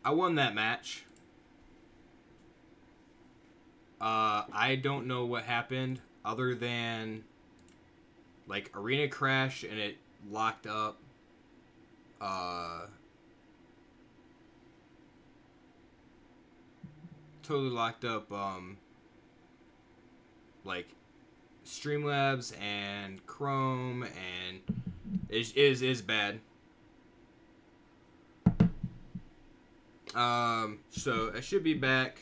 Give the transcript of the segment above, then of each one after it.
I won that match. I don't know what happened other than like arena crash and it locked up. Totally locked up. Like Streamlabs and Chrome, and is bad. So I should be back.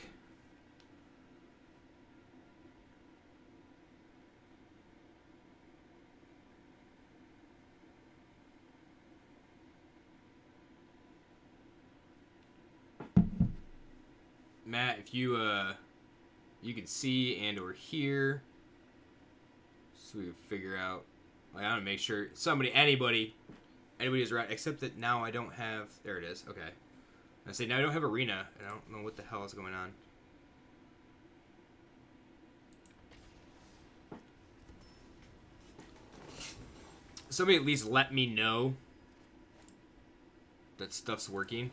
Matt, if you can see and or hear, so we can figure out. Like, I want to make sure anybody is right. Except that now I don't have. There it is. Okay. I say now I don't have arena, and I don't know what the hell is going on. Somebody at least let me know that stuff's working.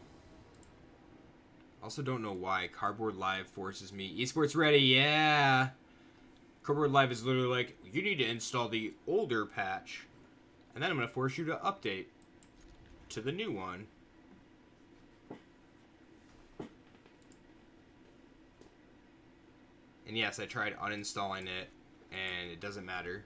Also don't know why Cardboard Live forces me. Esports ready, yeah. Cardboard Live is literally like, you need to install the older patch, and then I'm going to force you to update to the new one. And yes, I tried uninstalling it, and it doesn't matter.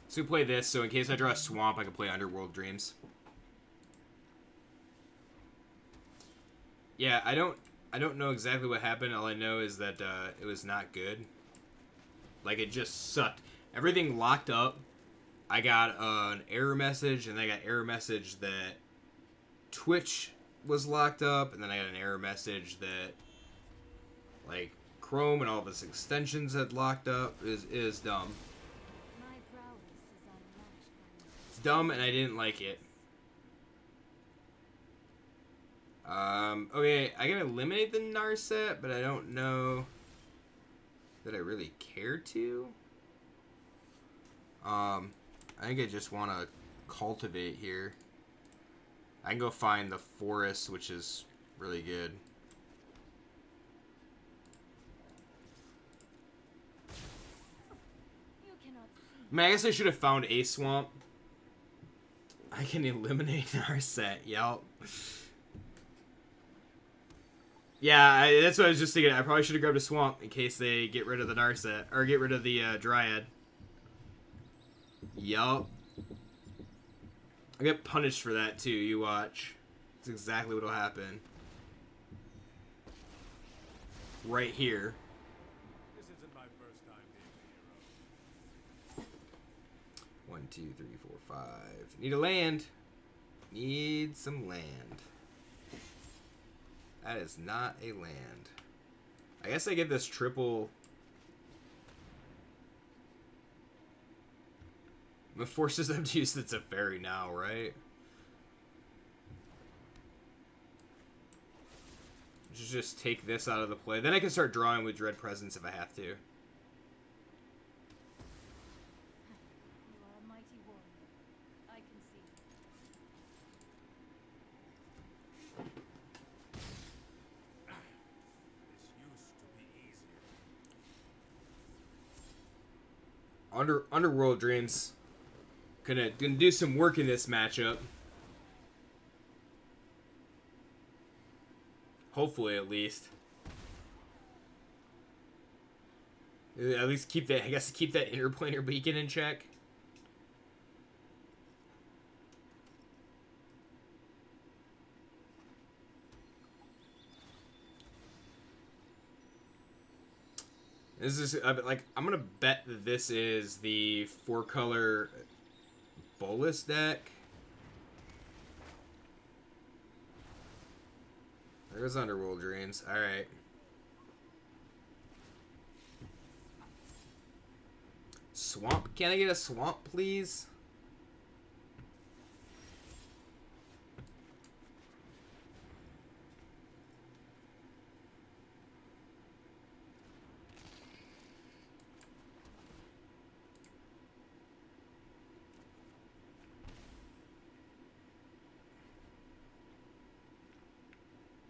So we play this, so in case I draw a swamp, I can play Underworld Dreams. Yeah, I don't know exactly what happened. All I know is that it was not good. Like, it just sucked. Everything locked up. I got an error message, and then I got an error message that Twitch was locked up, and then I got an error message that, like, Chrome and all of its extensions had locked up. It is dumb. It's dumb, and I didn't like it. Okay, I can eliminate the Narset, but I don't know that I really care to. I think I just want to cultivate here. I can go find the forest, which is really good. I mean, I guess I should have found a swamp. I can eliminate Narset. Yep. Yeah, that's what I was just thinking. I probably should have grabbed a swamp in case they get rid of the Narset. Or get rid of the Dryad. Yup. I get punished for that too, you watch. That's exactly what'll happen. Right here. This isn't my first time being a hero. 1, 2, 3, 4, 5. Need a land. Need some land. That is not a land. I guess I get this triple. It forces them to use the Teferi now, right? Just take this out of the play. Then I can start drawing with Dread Presence if I have to. You are a mighty warrior. I can see. This used to be easier. Underworld Dreams. Gonna do some work in this matchup. Hopefully, at least. At least keep that. I guess keep that interplanar beacon in check. This is like I'm gonna bet that this is the 4-color Bolus deck. There's Underworld Dreams. Alright. Swamp. Can I get a swamp, please?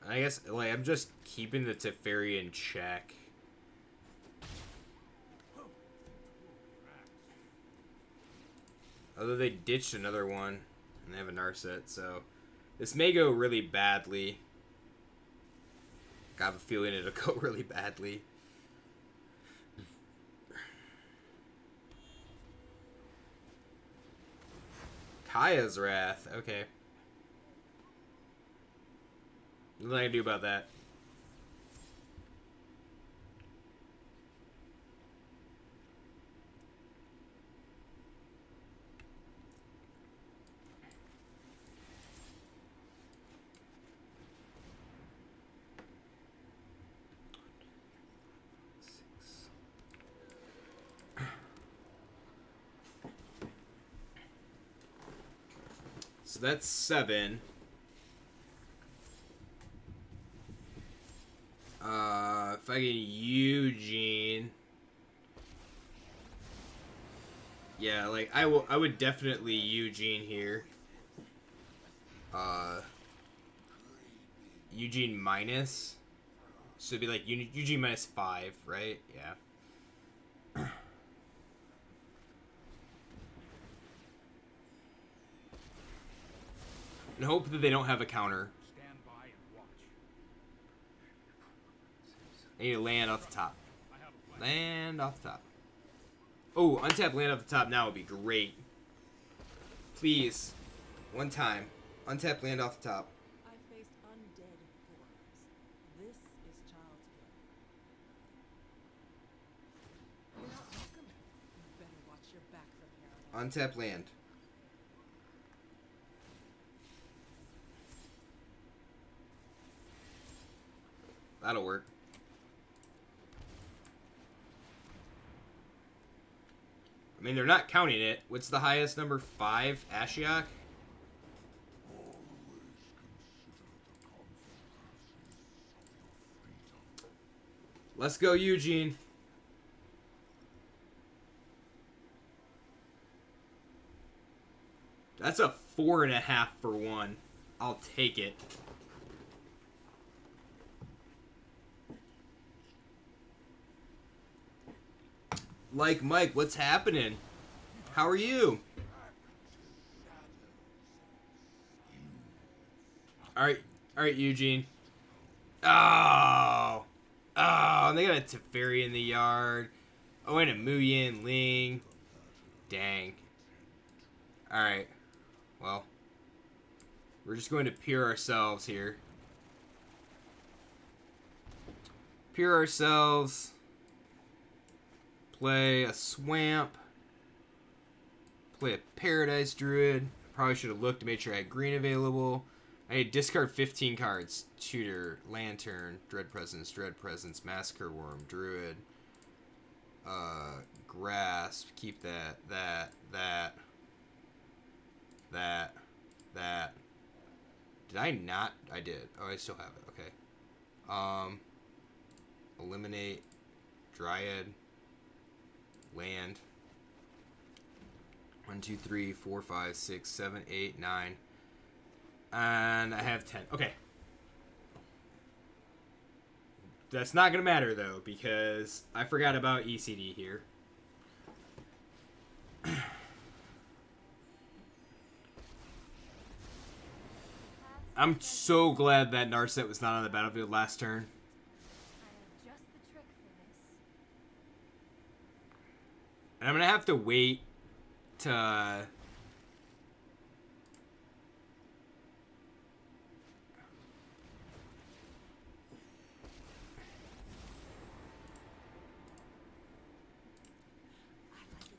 I guess, like, I'm just keeping the Teferi in check. Although they ditched another one, and they have a Narset, so this may go really badly. I have a feeling it'll go really badly. Kaya's Wrath, okay. Nothing I can do about that. So that's 7. If I get Eugene, yeah, like I would definitely Eugene here. Eugene minus, so it'd be like Eugene minus 5, right? Yeah. And hope that they don't have a counter. Stand by and watch. I need to land off the top. I have a plan. Land off the top. Oh, untap land off the top now would be great. Please. One time. Untap land off the top. I faced undead horrors. This is child's play. You're not welcome. You better watch your back from here on out. Untap land. That'll work. I mean, they're not counting it. What's the highest number? 5? Ashiok? Let's go, Eugene. That's a 4.5 for 1. I'll take it. Like Mike, what's happening? How are you? All right, Eugene. Oh, and they got a Teferi in the yard. Oh, and a Muyin Ling. Dang. All right. Well, we're just going to peer ourselves here. Peer ourselves. Play a Swamp. Play a Paradise Druid. Probably should have looked to make sure I had green available. I need to discard 15 cards. Tutor, Lantern, Dread Presence, Massacre Worm, Druid. Grasp. Keep that. Did I not? I did. Oh, I still have it. Okay. Eliminate. Dryad. Land. 1, 2, 3, 4, 5, 6, 7, 8, 9. And I have 10. Okay. That's not going to matter, though, because I forgot about ECD here. I'm so glad that Narset was not on the battlefield last turn. I have just the trick for this. And I'm going to have to wait to...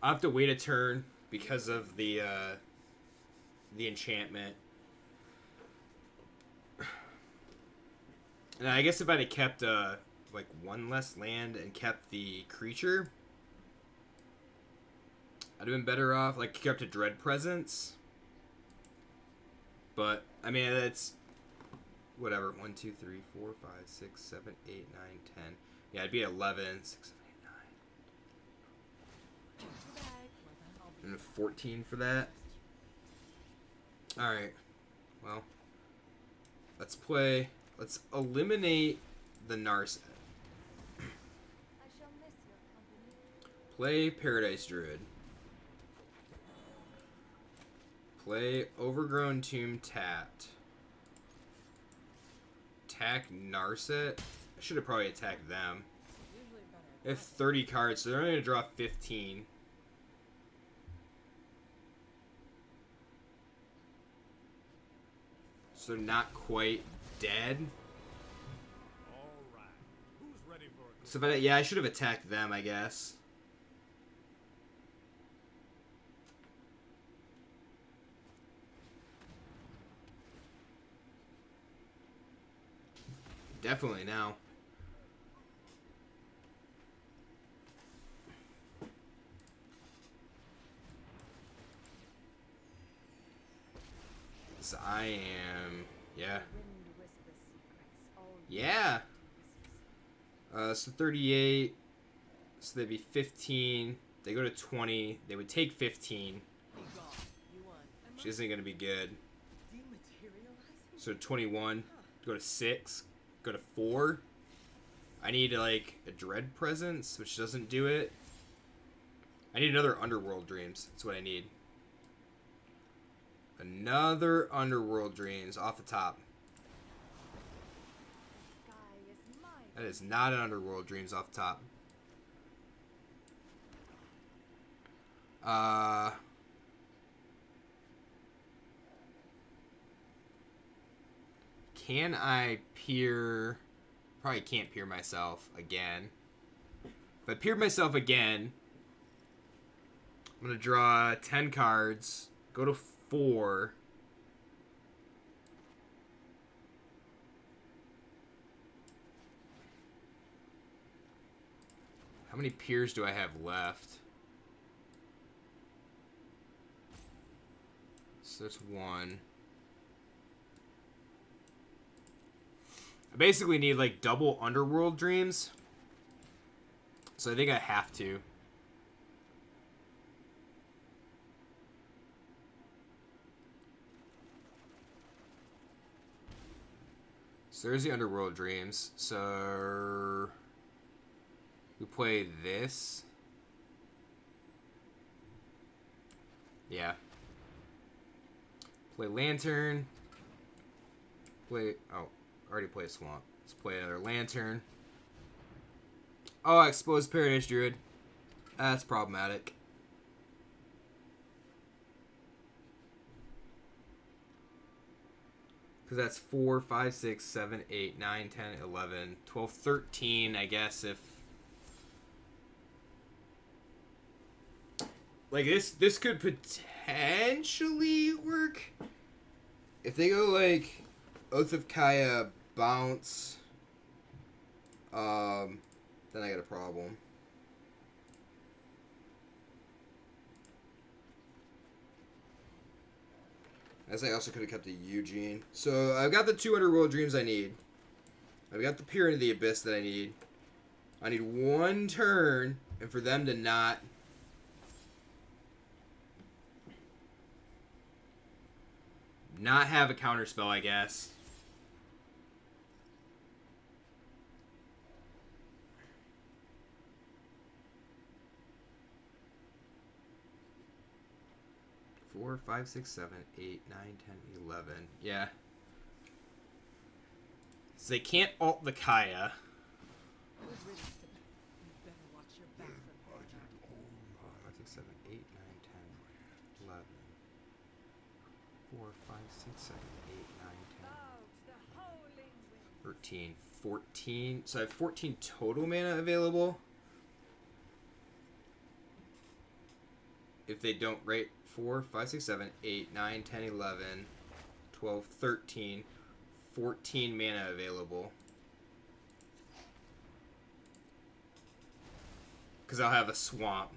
I'll have to wait a turn because of the enchantment. And I guess if I'd have kept like 1 less land and kept the creature, I'd have been better off. Like kept a Dread Presence. But I mean that's whatever. 1, 2, 3, 4, 5, 6, 7, 8, 9, 10. Yeah, I'd be at 11. 6, 7, 8, 9. And a 14 for that. Alright. Well. Let's play Let's eliminate the Narset. I shall miss your company. Play Paradise Druid. Play Overgrown Tomb tapped. Attack Narset. I should have probably attacked them. Usually better. They have 30 cards, so they're only going to draw 15. So they're not quite dead. All right. Who's ready for a So, but yeah, I should have attacked them, I guess. Definitely now. So I am, yeah. Wind whispers secrets. All Yeah. whispers. So 38. So they'd be 15. They go to 20. They would take 15. Be gone. You won. Which isn't going to be good. Dematerializing? So 21. Go to 6. Go to 4. I need like a Dread Presence, which doesn't do it. I need another Underworld Dreams. That's what I need. Another Underworld Dreams off the top. The sky is mine. That is not an Underworld Dreams off the top. Can I peer? Probably can't peer myself again. If I peer myself again, I'm going to draw 10 cards, go to 4. How many peers do I have left? So that's 1. I basically need like double Underworld Dreams. So I think I have to. So there's the Underworld Dreams. So we play this. Yeah. Play Lantern. Play, oh, already played Swamp. Let's play another Lantern. Oh, I exposed Paradise Druid. That's problematic. Because that's 4, 5, 6, 7, 8, 9, 10, 11, 12, 13, I guess, if... Like, this could potentially work. If they go, like, Oath of Kaya, bounce, then I got a problem. As I also could have kept the Eugene. So I've got the 2 Underworld Dreams I need. I've got the Peer into the Abyss that I need. I need 1 turn, and for them to not have a counterspell, I guess. Four, 5, 6, 7, 8, 9, 10, 11. Yeah. So they can't ult the Kaya. Good riddance to me. You better watch your back from here on out. 4, 5, 6, 7, 8, 9, 10, 11. 4, 5, 6, 7, 8, 9, 10, Bow to the howling wind. 13, 14. So I have 14 total mana available. If they don't rate 4, 5, 6, 7, 8, 9, 10, 11, 12, 13, 14 mana available. Because I'll have a swamp.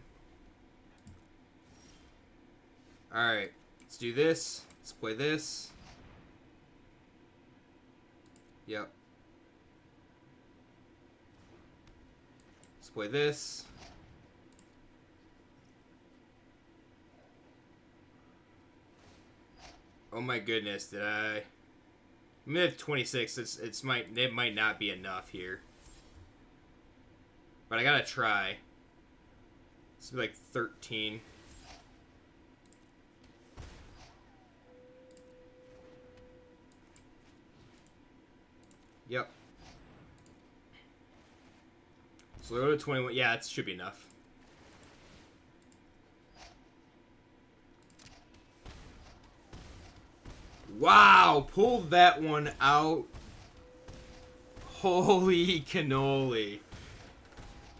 Alright, let's do this. Let's play this. Yep. Let's play this. Oh my goodness, did I I mean, at 26, it might not be enough here. But I gotta try. It's like 13. Yep. So go to 21. Yeah, it should be enough. Wow, pulled that one out. Holy cannoli.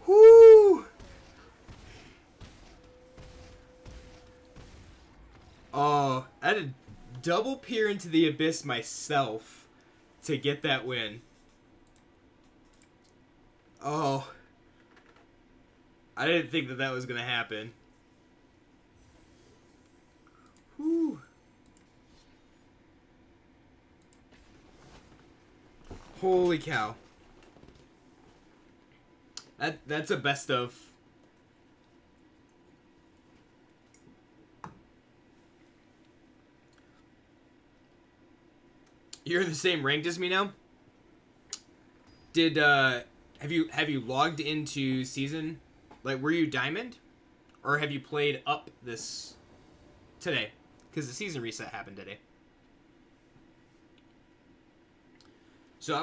Whoo! Oh, I had to double peer into the abyss myself to get that win. Oh. I didn't think that was going to happen. Whew. Holy cow. That's a best of. You're in the same rank as me now? Did have you logged into season? Like, were you diamond? Or have you played up this today? Because the season reset happened today. So I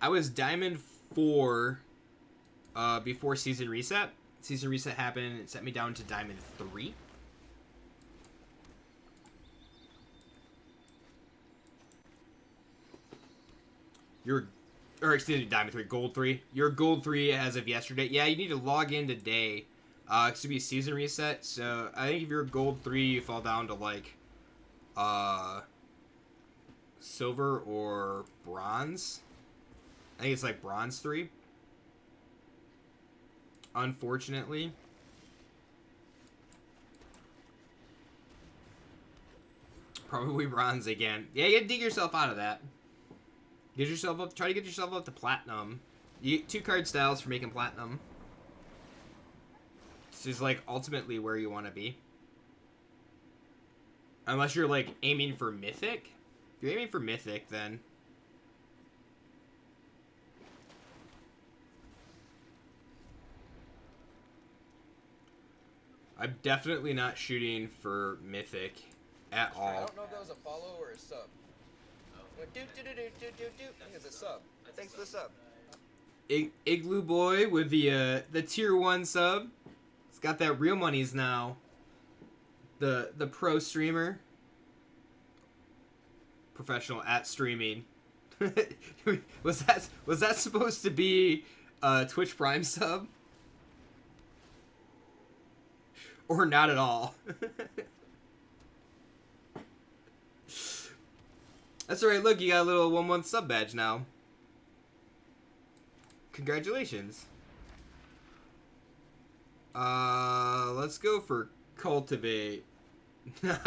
was Diamond 4 before season reset. Season reset happened and it set me down to Diamond 3. Excuse me, Diamond 3, Gold 3. You're Gold 3 as of yesterday. Yeah, you need to log in today. It's to be a season reset. So I think if you're Gold 3, you fall down to like Silver or Bronze. I think it's like Bronze 3. Unfortunately. Probably Bronze again. Yeah, you gotta dig yourself out of that. Get yourself up. Try to get yourself up to Platinum. You get 2 card styles for making Platinum. This is like ultimately where you want to be. Unless you're like aiming for Mythic. If you're aiming for Mythic, then I'm definitely not shooting for Mythic at all. I don't know if that was a follow or a sub. Went It's a sub. Thanks for the sub. Igloo Boy with the tier 1 sub. He's got that real monies now. The pro streamer. Professional at streaming. was that supposed to be a Twitch Prime sub? Or not at all? That's alright, look, you got a little 1-month sub badge now. Congratulations. Let's go for Cultivate. No.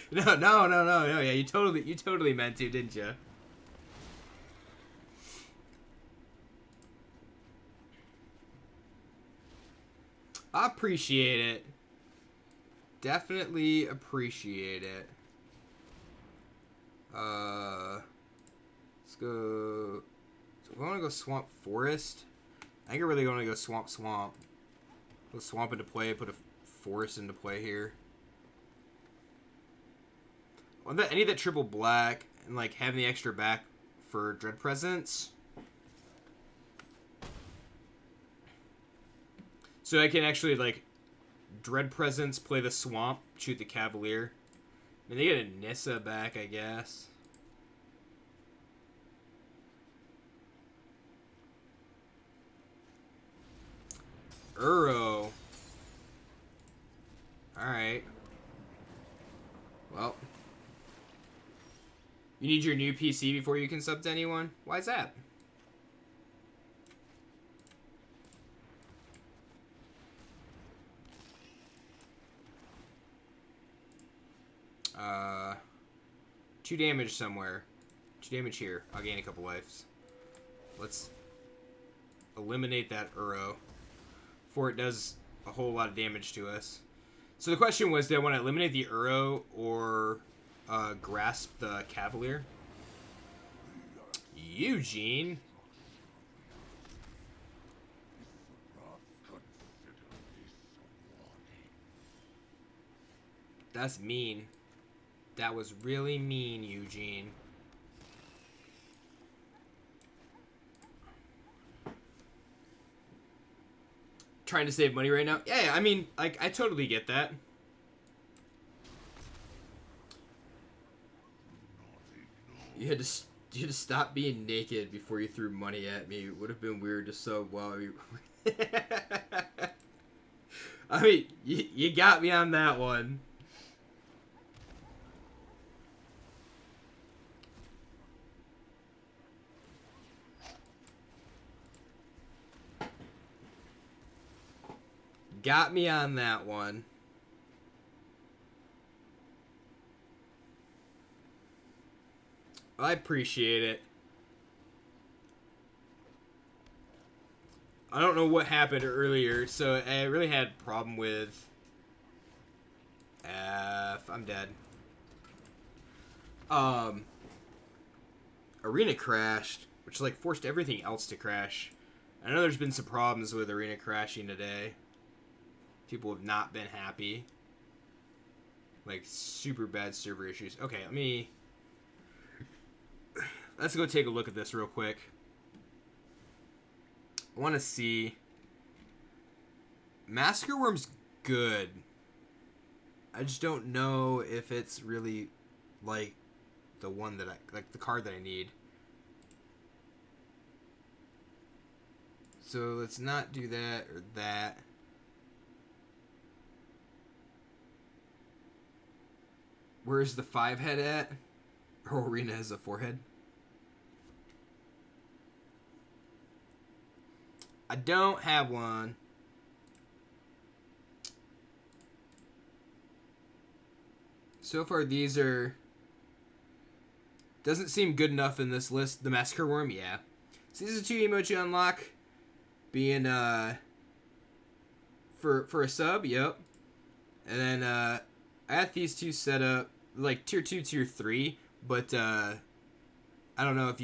Yeah, you totally meant to, didn't you? I appreciate it. Definitely appreciate it. Let's go. So we want to go Swamp Forest. I think I really want to go Swamp. Put Swamp into play. Put a Forest into play here. I need that triple black and like having the extra back for Dread Presence. So I can actually like Dread Presence, play the Swamp, shoot the Cavalier. I mean, they get a Nissa back, I guess. Uro. Alright. Well. You need your new PC before you can sub to anyone? Why is that? Two damage somewhere. 2 damage here. I'll gain a couple lives. Let's eliminate that Uro before it does a whole lot of damage to us. So the question was, do I want to eliminate the Uro or grasp the Cavalier? Eugene. That's mean. That was really mean, Eugene. Trying to save money right now? Yeah, I mean, like, I totally get that. You had to stop being naked before you threw money at me. It would have been weird to sub while you... I mean, you got me on that one. Got me on that one. I appreciate it. I don't know what happened earlier, so I really had a problem with... I'm dead. Arena crashed, which like forced everything else to crash. I know there's been some problems with Arena crashing today. People have not been happy. Like, super bad server issues. Okay, let's go take a look at this real quick. I want to see... Massacre Worm's good. I just don't know if it's really, like, the one that like, the card that I need. So, let's not do that or that. Where's the 5-head at? Her Arena has a 4-head. I don't have one. So far, these are... Doesn't seem good enough in this list. The Massacre Worm, yeah. So these are 2 emotes you unlock. Being, for a sub, yep. And then, I got these 2 set up, like, tier 2, tier 3. But, I don't know if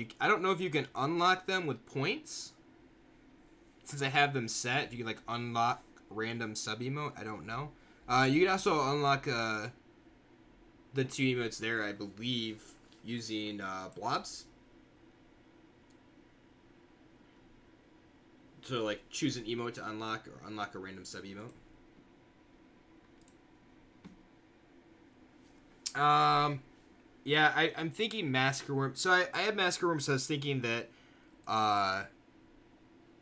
you can unlock them with points. Since I have them set, if you can, like, unlock random sub emote, I don't know. You can also unlock, the 2 emotes there, I believe, using, blobs. So, like, choose an emote to unlock, or unlock a random sub emote. Yeah, I'm thinking Massacre Worm. So I have Massacre Worm, so I was thinking that,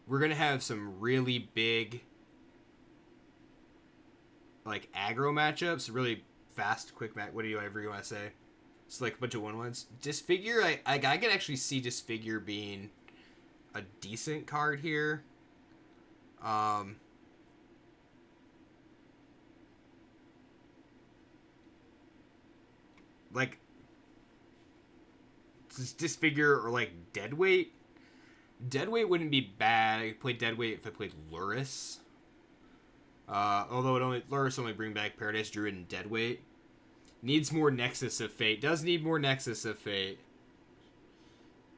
we're gonna have some really big, like, aggro matchups, really fast, quick whatever you want to say. It's like a bunch of 1-1s. Disfigure, I can actually see Disfigure being a decent card here. Like, Disfigure or, like, Deadweight. Deadweight wouldn't be bad. I could play Deadweight if I played Luris. Although Luris only bring back Paradise Druid and Deadweight. Needs more Nexus of Fate. Does need more Nexus of Fate.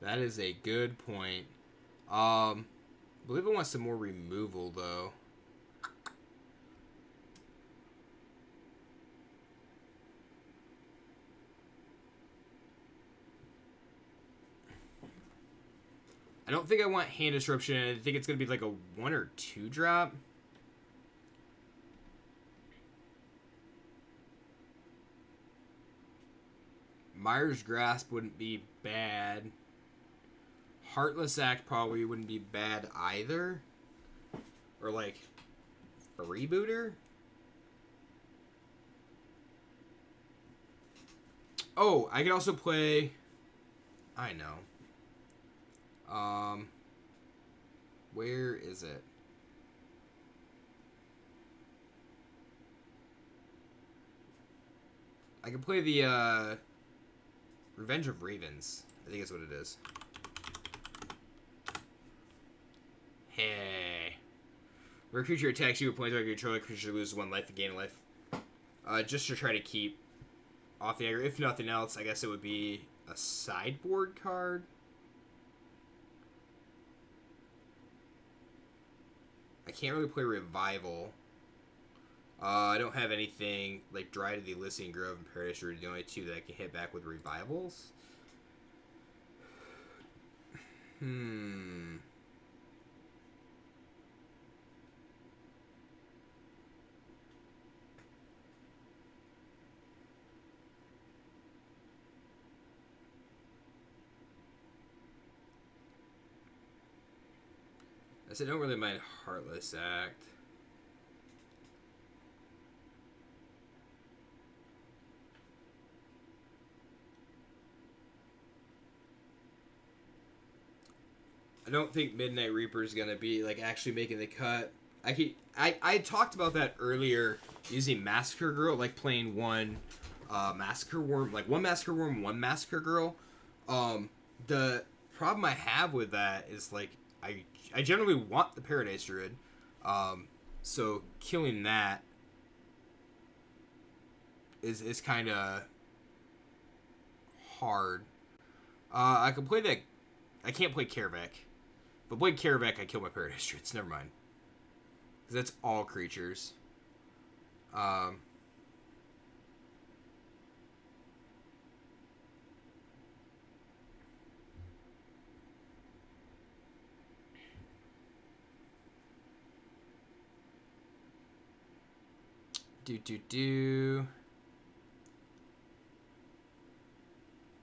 That is a good point. I believe I want some more removal, though. I don't think I want Hand Disruption. I think it's going to be like a 1 or 2 drop. Myers Grasp wouldn't be bad. Heartless Act probably wouldn't be bad either. Or like Freebooter. Oh, I could also play... I know. Where is it? I can play the, Revenge of Ravens. I think that's what it is. Hey. Where a creature attacks you with points on your control, creature loses 1 life and gain a life. Just to try to keep off the aggro. If nothing else, I guess it would be a sideboard card. I can't really play Revival. I don't have anything like Dry to the Elysian Grove and Paradise Druid, the only two that I can hit back with Revivals. I said, I don't really mind Heartless Act. I don't think Midnight Reaper is gonna be like actually making the cut. I talked about that earlier using Massacre Girl, like playing one Massacre Worm, like one Massacre Worm, one Massacre Girl. The problem I have with that is like I generally want the Paradise Druid, so killing that is kind of hard. I can play that. I can't play Karavek. But playing Karavek, I kill my Paradise Druids. Never mind. Because that's all creatures. I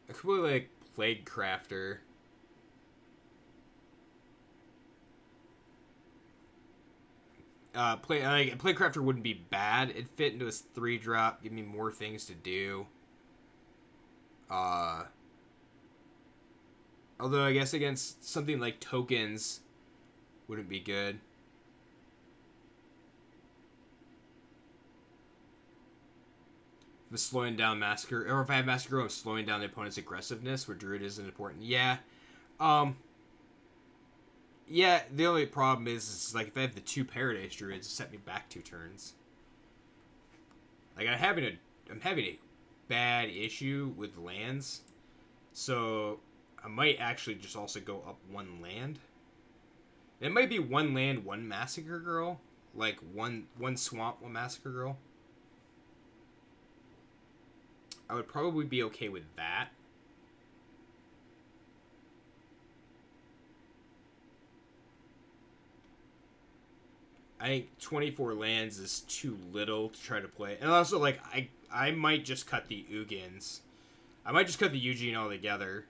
could play like Plague Crafter. Playcrafter wouldn't be bad. It'd fit into his 3-drop, give me more things to do. Although I guess against something like tokens wouldn't be good. If I'm slowing down Massacre, or if I have Massacre, I'm slowing down the opponent's aggressiveness, where Druid isn't important. Yeah. Yeah, the only problem is like if I have the 2 Paradise Druids, it set me back 2 turns. Like I'm having a bad issue with lands, so I might actually just also go up 1 land. It might be 1 land, 1 Massacre Girl, like one Swamp, 1 Massacre Girl. I would probably be okay with that. I think 24 lands is too little to try to play. And also, like, I might just cut the Ugins. I might just cut the Eugene altogether.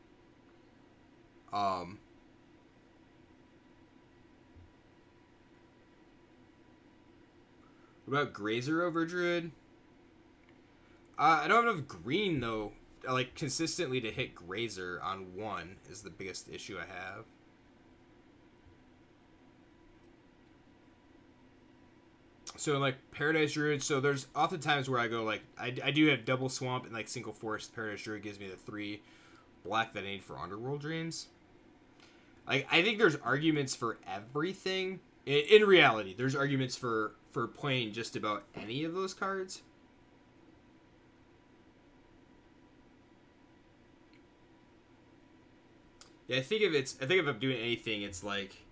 What about Grazer over Druid? I don't have enough green, though, like, consistently to hit Grazer on 1 is the biggest issue I have. So, like, Paradise Druid, so there's often times where I go, like, I do have double Swamp and, like, single Forest. Paradise Druid gives me the 3 black that I need for Underworld Dreams. Like, I think there's arguments for everything. In reality, there's arguments for playing just about any of those cards. Yeah, I think if I'm doing anything, it's, like,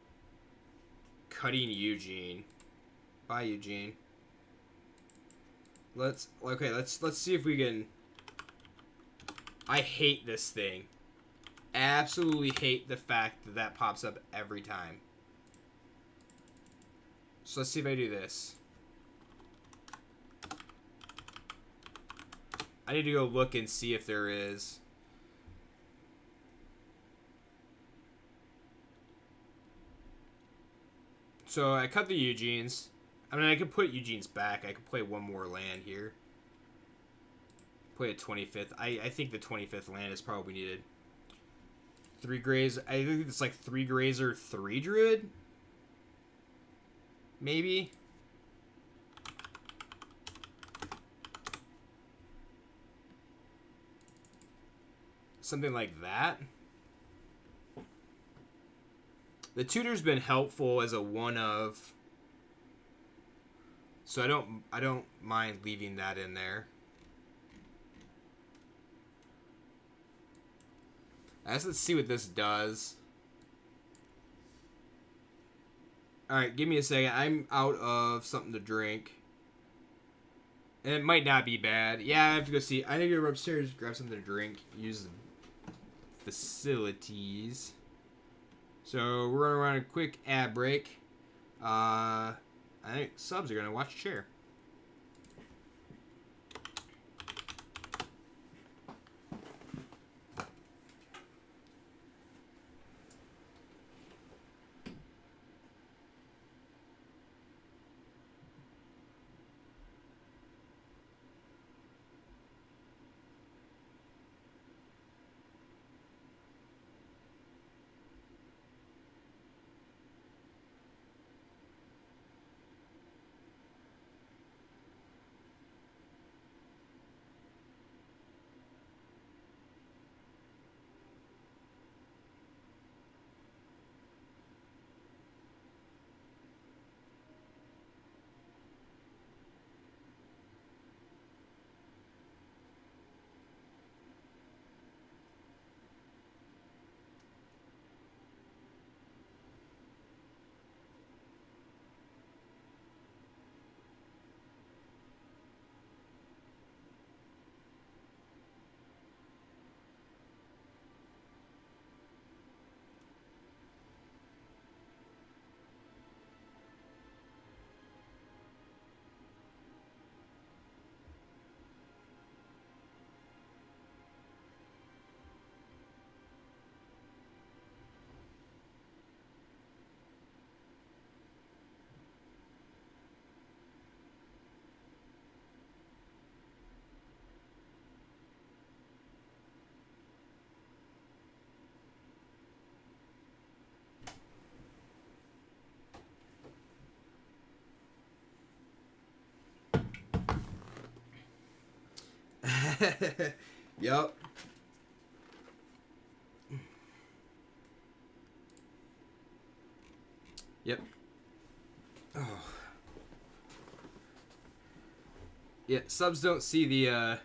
cutting Eugene. Bye, Eugene. Let's see if we can. I hate this thing. Absolutely hate the fact that that pops up every time. So let's see if I do this. I need to go look and see if there is. So I cut the Eugenes. I mean, I could put Eugene's back. I could play 1 more land here. Play a 25th. I think the 25th land is probably needed. 3 Grazer. I think it's like 3 Grazer, 3 Druid? Maybe? Something like that. The tutor's been helpful as a 1-of. So I don't mind leaving that in there. Let's see what this does. Alright, give me a second. I'm out of something to drink. And it might not be bad. Yeah, I have to go see. I need to go upstairs, grab something to drink, use the facilities. So we're gonna run a quick ad break. I think subs are gonna watch share. Yup. Yep. Oh. Yeah, subs don't see the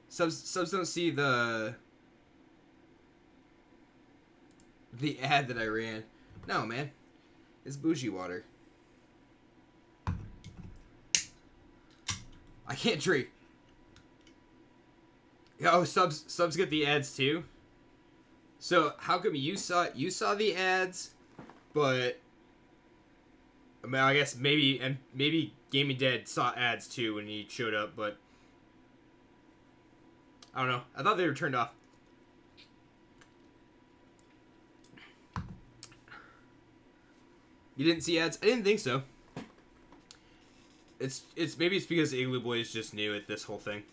subs don't see the ad that I ran. No, man. It's bougie water. I can't drink. Oh, subs get the ads too. So how come you saw the ads, but I mean, I guess maybe Gaming Dead saw ads too when he showed up, but I don't know. I thought they were turned off. You didn't see ads? I didn't think so. It's maybe it's because Igloo Boy is just new at this whole thing.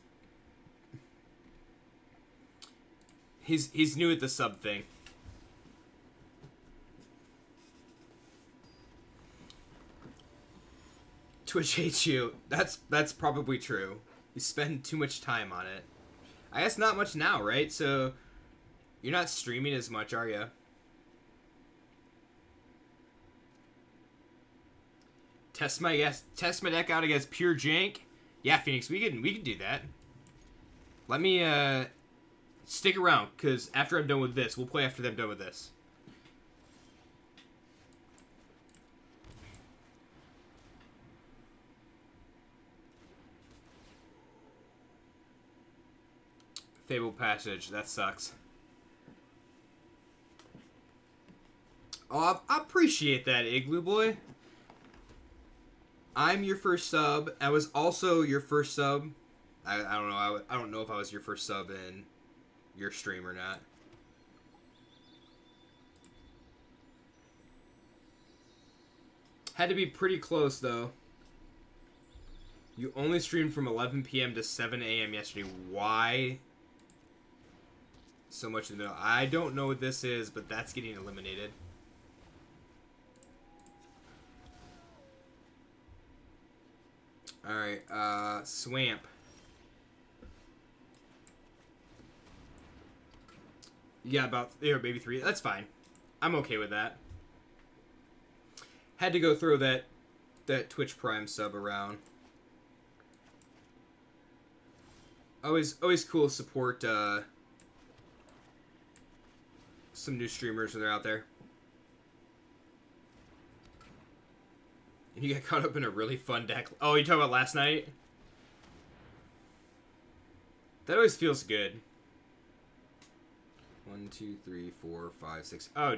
He's new at the sub thing. Twitch hates you. That's probably true. You spend too much time on it. I guess not much now, right? So you're not streaming as much, are you? Test my deck out against pure jank. Yeah, Phoenix, we can do that. Let me stick around, because after I'm done with this, we'll play after I'm done with this. Fable Passage, that sucks. Oh, I appreciate that, Igloo Boy. I'm your first sub. I was also your first sub. I don't know. I don't know if I was your first sub in your stream or not. Had to be pretty close, though. You only streamed from 11 p.m. to 7 a.m. yesterday. Why so much in the middle? I don't know what this is, but that's getting eliminated. Alright, Swamp. Yeah, about maybe 3. That's fine. I'm okay with that. Had to go throw that Twitch Prime sub around. Always cool to support some new streamers when they're out there. And you got caught up in a really fun deck. Oh, you talking about last night? That always feels good. 1, 2, 3, 4, 5, 6. Oh.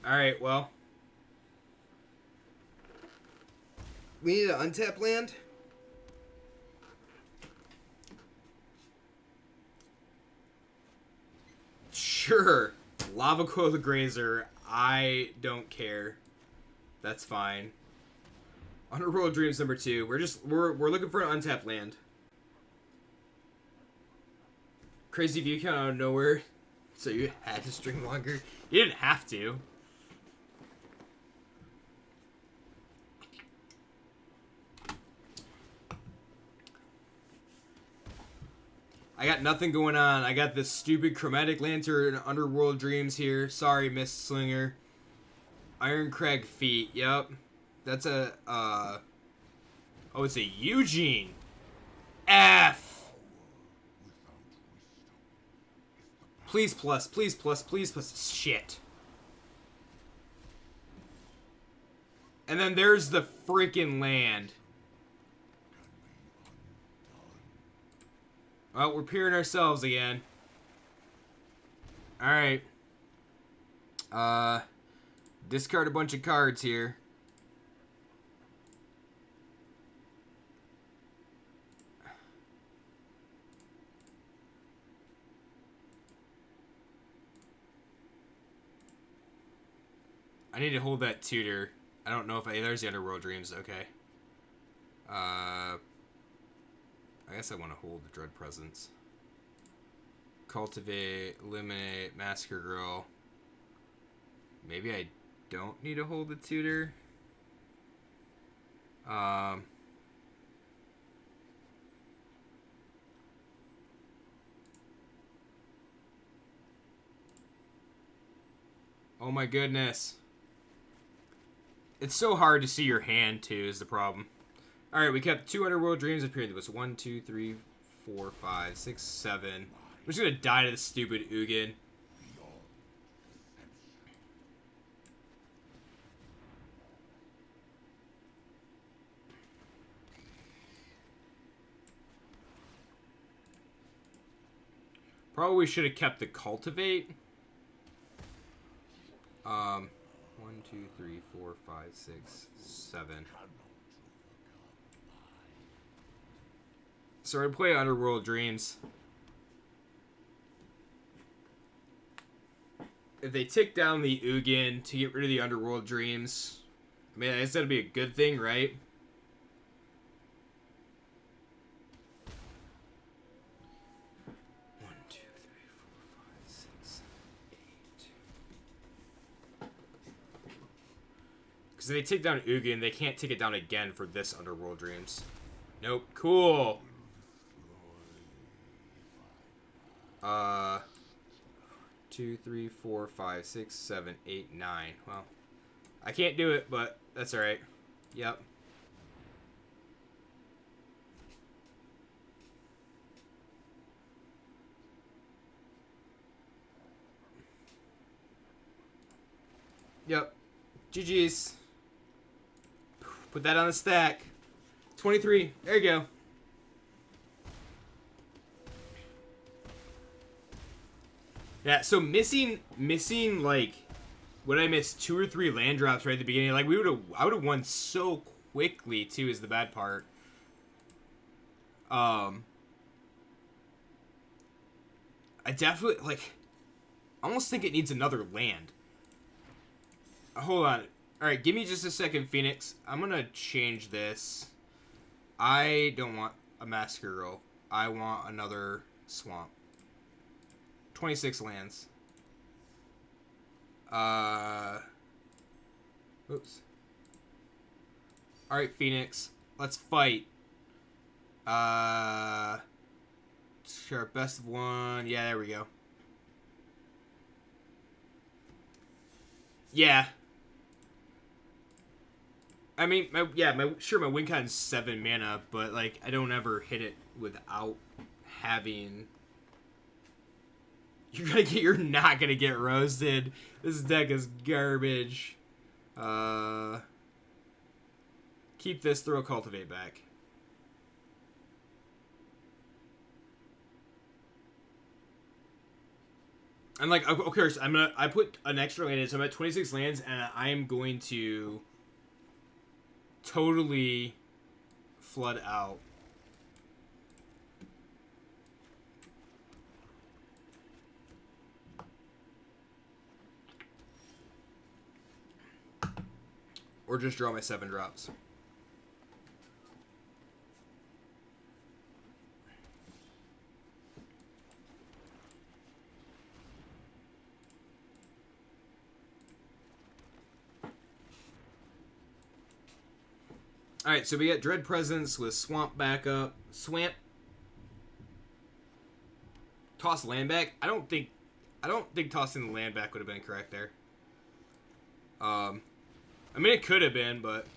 Alright, well. We need an untap land? Sure. Lava Coil the Grazer. I don't care. That's fine. Underworld Dreams number 2. We're looking for an untapped land. Crazy view count out of nowhere. So you had to string longer. You didn't have to. I got nothing going on. I got this stupid Chromatic Lantern Underworld Dreams here. Sorry, Miss Slinger. Iron Crag Feet. Yep. That's a, Oh, it's a Eugene. F. Please plus, please plus, please plus. Shit. And then there's the freaking land. Oh, we're peering ourselves again. Alright. Discard a bunch of cards here. I need to hold that tutor. I don't know if there's the Underworld Dreams. Okay. I guess I want to hold the Dread Presence. Cultivate, Eliminate, Massacre Girl. Maybe I don't need to hold the tutor. Oh my goodness. It's so hard to see your hand, too, is the problem. Alright, we kept 2 Underworld Dreams appearing. There was 1, 2, 3, 4, 5, 6, 7. We're just gonna die to the stupid Ugin. Probably should have kept the Cultivate. 1, 2, 3, 4, 5, 6, 7. So I play Underworld Dreams. If they tick down the Ugin to get rid of the Underworld Dreams, I mean, it's gonna be a good thing, right? One, two, three, four, five, six, 8. Because if they take down Ugin, they can't take it down again for this Underworld Dreams. Nope. Cool. 2, 3, 4, 5, 6, 7, 8, 9. Well, I can't do it, but that's alright. Yep. Yep. GG's. Put that on the stack. 23. There you go. Yeah, so missing like, would I miss 2 or 3 land drops right at the beginning? Like, I would have won so quickly too. Is the bad part. I definitely like. I almost think it needs another land. Hold on. All right, give me just a second, Phoenix. I'm gonna change this. I don't want a Massacre Girl. I want another swamp. 26 lands. Oops. Alright, Phoenix. Let's fight. Sure, best of 1. Yeah, there we go. Yeah. I mean, my win con's 7 mana, but, like, I don't ever hit it without having... You're not gonna get roasted. This deck is garbage. Keep this, throw cultivate back. I'm like, okay, so I put an extra land in, so I'm at 26 lands, and I am going to totally flood out. Or just draw my 7 drops. Alright, so we got Dread Presence with Swamp backup. Swamp. Toss land back. I don't think tossing the land back would have been correct there. I mean, it could have been, but...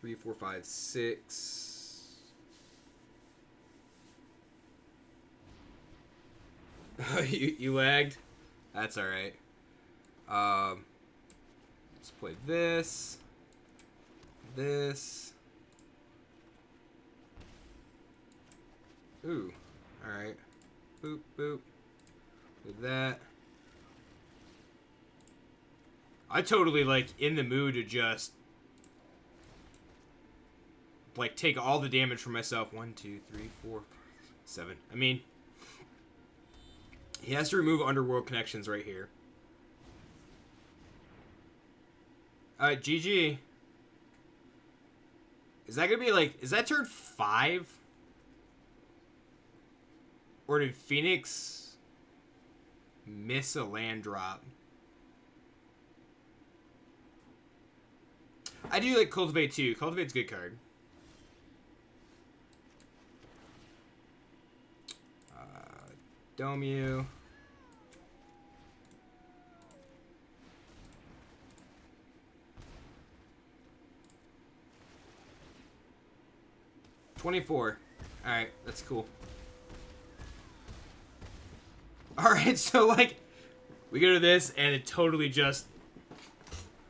Three, 4, 5, 6. you lagged? That's alright. Let's play this. This. Ooh. Alright. Boop, boop. With that. I totally, like, in the mood to just, like, take all the damage from myself. 1, 2, 3, 4, 7. I mean, he has to remove Underworld Connections right here. Alright, GG. Is that gonna be, like, is that turn 5? Or did Phoenix miss a land drop? I do like Cultivate too. Cultivate's a good card. Dome you. $24. Alright, that's cool. Alright, so like, we go to this and it totally just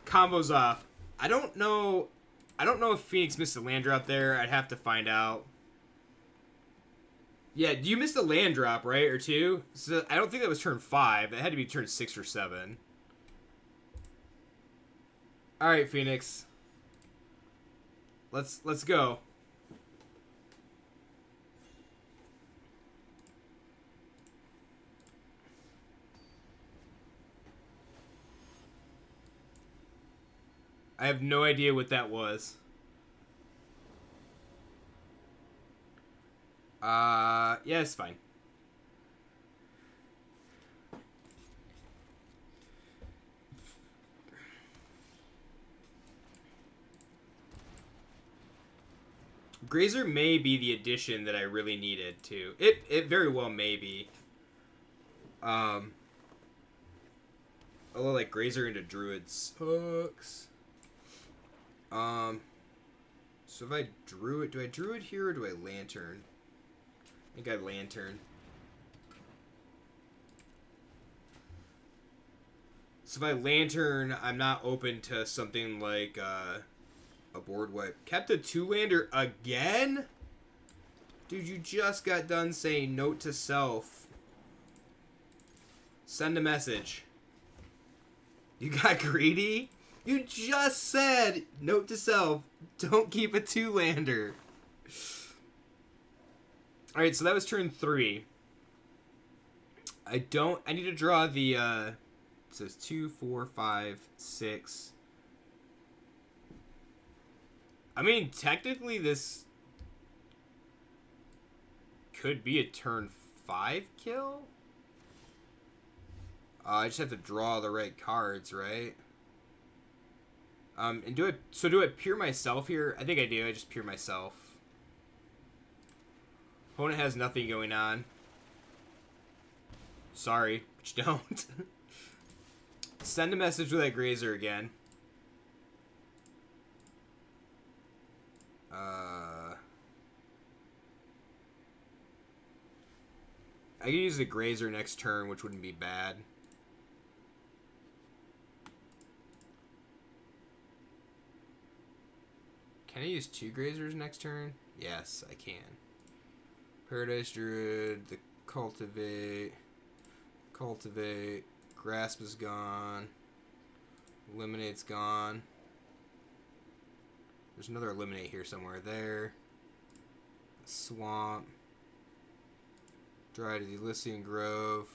combos off. I don't know if Phoenix missed a land drop there. I'd have to find out. Yeah, you missed a land drop, right? Or 2? So I don't think that was turn 5. It had to be turn 6 or 7. Alright, Phoenix. Let's go. I have no idea what that was. Yeah, it's fine. Grazer may be the addition that I really needed to. It very well may be. Although, like, Grazer into Druid sucks. So if I drew it, do I Druid here or do I Lantern? I think I Lantern. So if I Lantern, I'm not open to something like, a board wipe. Kept a 2-lander again? Dude, you just got done saying note to self. Send a message. You got greedy? You just said, note to self, don't keep a 2-lander. Alright, so that was turn 3. I need to draw the, it says 2, 4, 5, 6. I mean, technically this could be a turn 5 kill? I just have to draw the right cards, right? And do I pure myself here? I think I do. I just pure myself. Opponent has nothing going on. Sorry, but you don't. Send a message with that Grazer again. could use the Grazer next turn, which wouldn't be bad. Can I use 2 Grazers next turn? Yes, I can. Paradise Druid, the Cultivate, Grasp is gone, Eliminate's gone. There's another Eliminate here somewhere. There. Swamp. Dry to the Elysian Grove.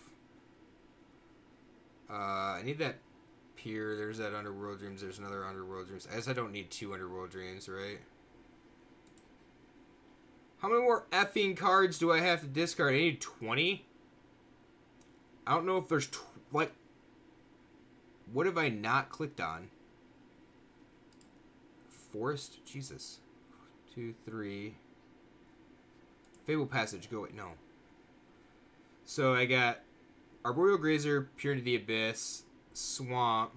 I need that Pier. There's that Underworld Dreams. There's another Underworld Dreams. I guess I don't need 2 Underworld Dreams, right? How many more effing cards do I have to discard? I need 20? I don't know if there's... What have I not clicked on? Forest? Jesus. 2, 3. Fable Passage. Go... Wait, no. So I got Arboreal Grazer, Peer into the Abyss, Swamp,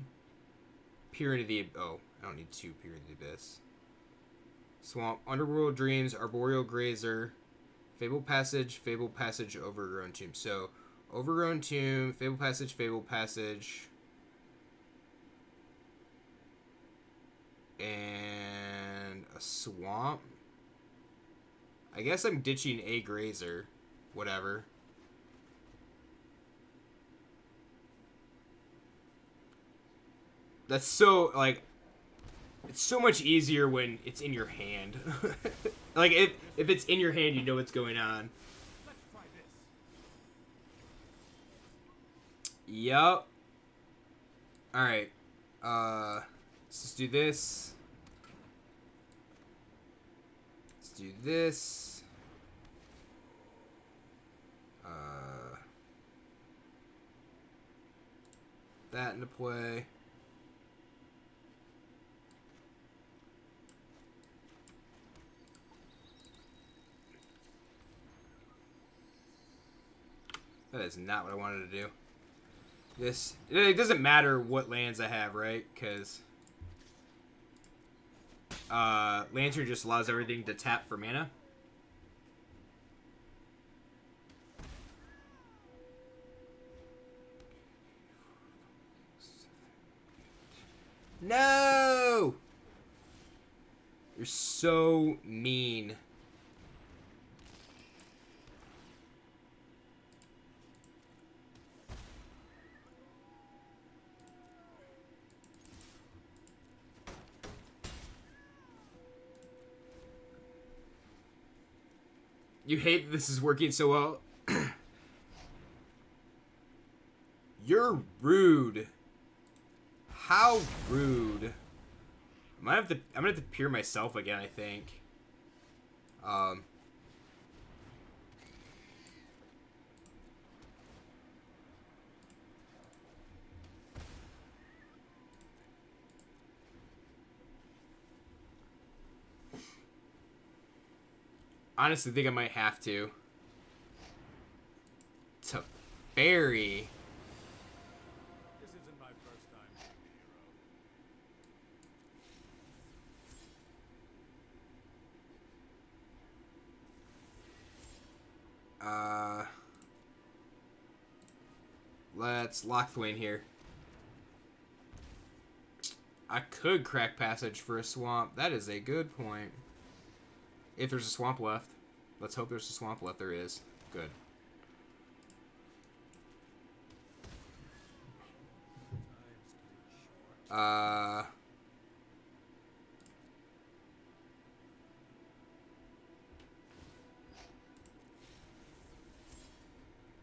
Peer into the... Oh, I don't need 2 Peer into the Abyss. Swamp, Underworld Dreams, Arboreal Grazer, Fable Passage, Overgrown Tomb. So, Overgrown Tomb, Fable Passage, and a Swamp. I guess I'm ditching a Grazer. Whatever. That's so, like... It's so much easier when it's in your hand. Like, if it's in your hand, you know what's going on. Let's try this. Yup. Alright. Let's just do this. Let's do this. That into play. That is not what I wanted to do. It doesn't matter what lands I have, right? Because Lantern just allows everything to tap for mana. No! You're so mean. You hate that this is working so well. You're rude. How rude. I'm gonna have to peer myself again, I think. Honestly, think I might have to. Teferi. This isn't my first time being a hero. Let's lock Thwain here. I could crack Passage for a Swamp. That is a good point. If there's a Swamp left. Let's hope there's a Swamp left. There is. Good.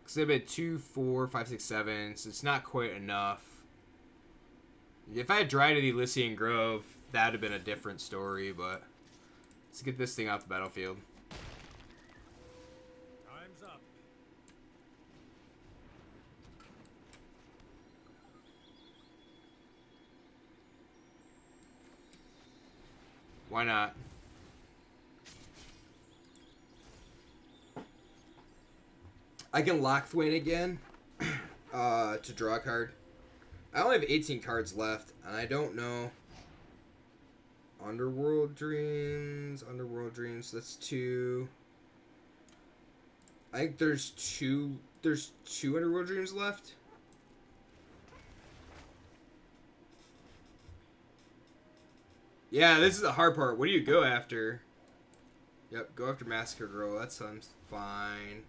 Exhibit 2, 4, 5, 6, 7. So it's not quite enough. If I had Dry to the Elysian Grove, that would have been a different story, but let's get this thing off the battlefield. Time's up. Why not? I can lock Thwain again to draw a card. I only have 18 cards left, and I don't know. Underworld Dreams, that's 2. I think there's 2 there's 2 Underworld Dreams left. Yeah, this is the hard part. What do you go after? Yep, go after Massacre Girl. That sounds fine.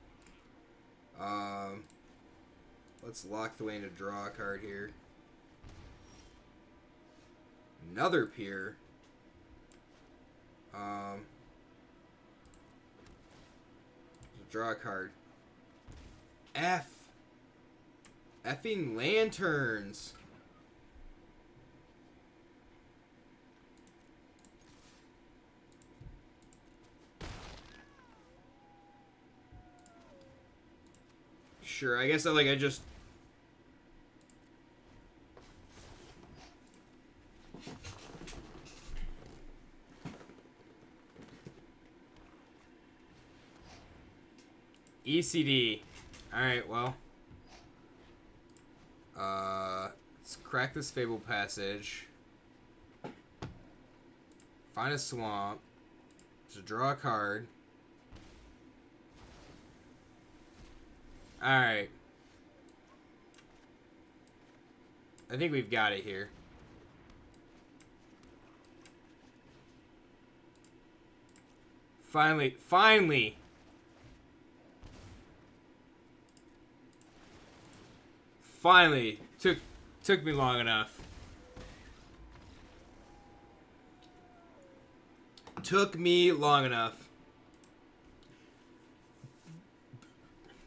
Let's lock the way into draw a card here. Another Pier. Draw a card. Effing Lanterns. Sure, I guess I just... ECD. Alright, well. Let's crack this Fable Passage. Find a swamp. To draw a card. Alright. I think we've got it here. Finally. Finally. Took me long enough. Took me long enough.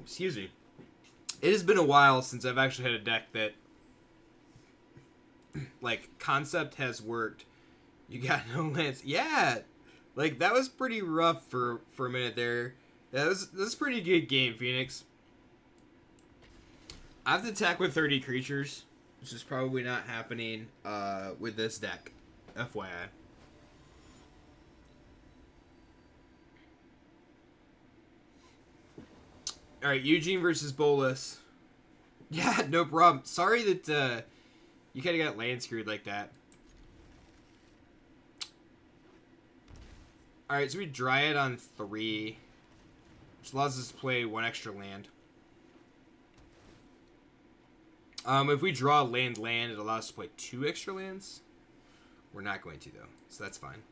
Excuse me. It has been a while since I've actually had a deck that, like, concept has worked. You got no lands. Yeah! Like, that was pretty rough for a minute there. That was a pretty good game, Phoenix. I have to attack with 30 creatures, which is probably not happening with this deck. FYI. Alright, Eugene versus Bolus. Yeah, no problem. Sorry that you kind of got land screwed like that. Alright, so we Dryad on 3, which allows us to play 1 extra land. If we draw land, it allows us to play 2 extra lands. We're not going to, though, so that's fine.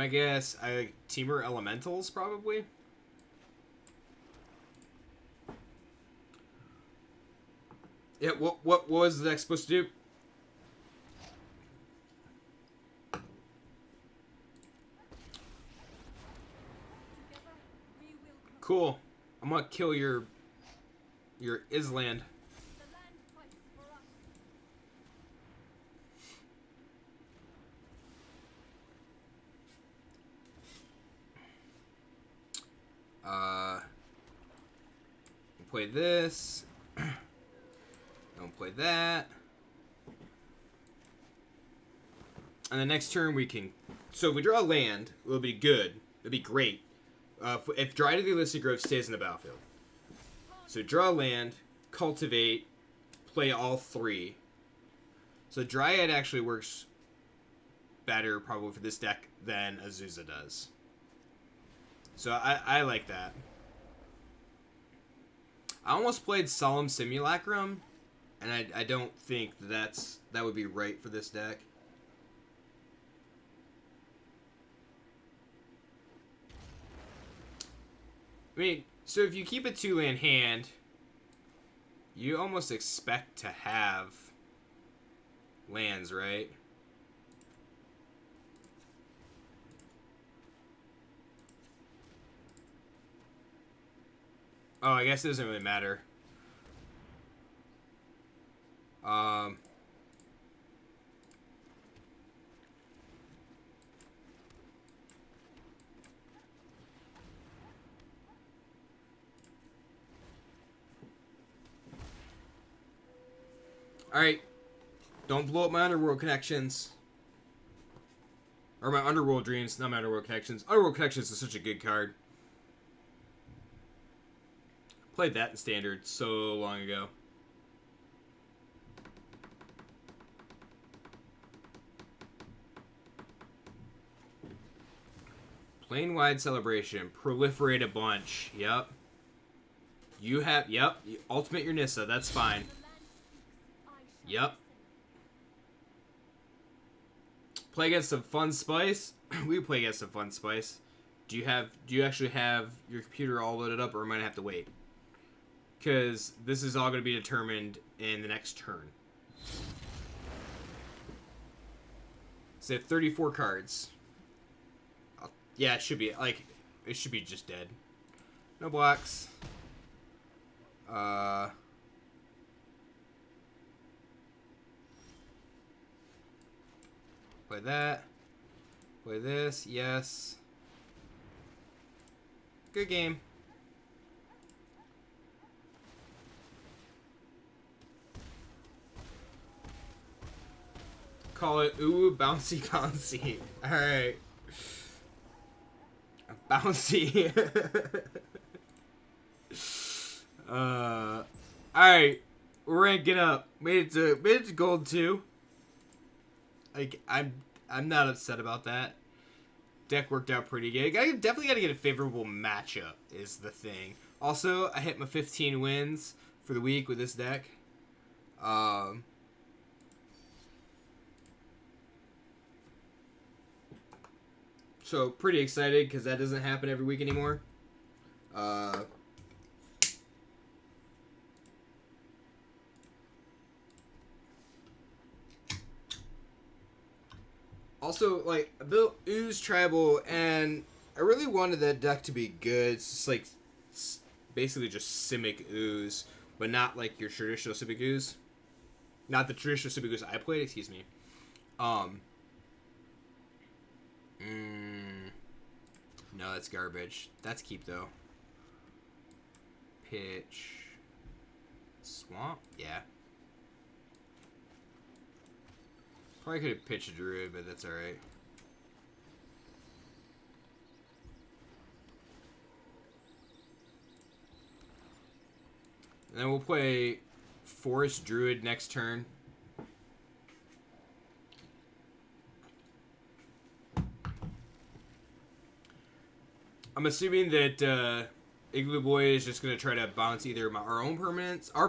I guess Temur Elementals, probably. Yeah, what was the deck supposed to do? Cool. I'm gonna kill your Island. The land fights for us. Play this. Don't play that. And the next turn we can... So if we draw a land, it'll be good. It'll be great. If Dryad of the Illicit Grove stays in the battlefield. So draw a land, cultivate, play all 3. So Dryad actually works better probably for this deck than Azusa does. So I like that. I almost played Solemn Simulacrum, and I don't think that would be right for this deck. I mean, so if you keep a 2-land hand, you almost expect to have lands, right? Oh, I guess it doesn't really matter. Alright. Don't blow up my Underworld Connections. Or my Underworld Dreams, not my Underworld Connections. Underworld Connections is such a good card. Played that in Standard so long ago. Plane-wide celebration. Proliferate a bunch. Yep. You have... Yep. Ultimate your Nissa. That's fine. Yep. Play against some fun spice. We play against some fun spice. Do you actually have your computer all loaded up, or am I gonna have to wait? Because this is all gonna be determined in the next turn. So 34 cards. Yeah, it should be like it should be just dead. No blocks. Play that. Play this. Yes. Good game. Call it ooh bouncy bouncy. Alright. Bouncy. Alright. We're ranking up. Made it to gold 2. Like I'm not upset about that. Deck worked out pretty good. I definitely got to get a favorable matchup is the thing. Also, I hit my 15 wins for the week with this deck. So pretty excited because that doesn't happen every week anymore. Also, like, I built Ooze Tribal, and I really wanted that deck to be good. It's just, like, basically just Simic Ooze, but not, like, your traditional Simic Ooze. Not the traditional Simic Ooze I played, excuse me. No, that's garbage. That's keep, though. Pitch. Swamp? Yeah. Probably could have pitched a Druid, but that's alright. And then we'll play Forest Druid next turn. I'm assuming that Igloo Boy is just going to try to bounce either our permanents, or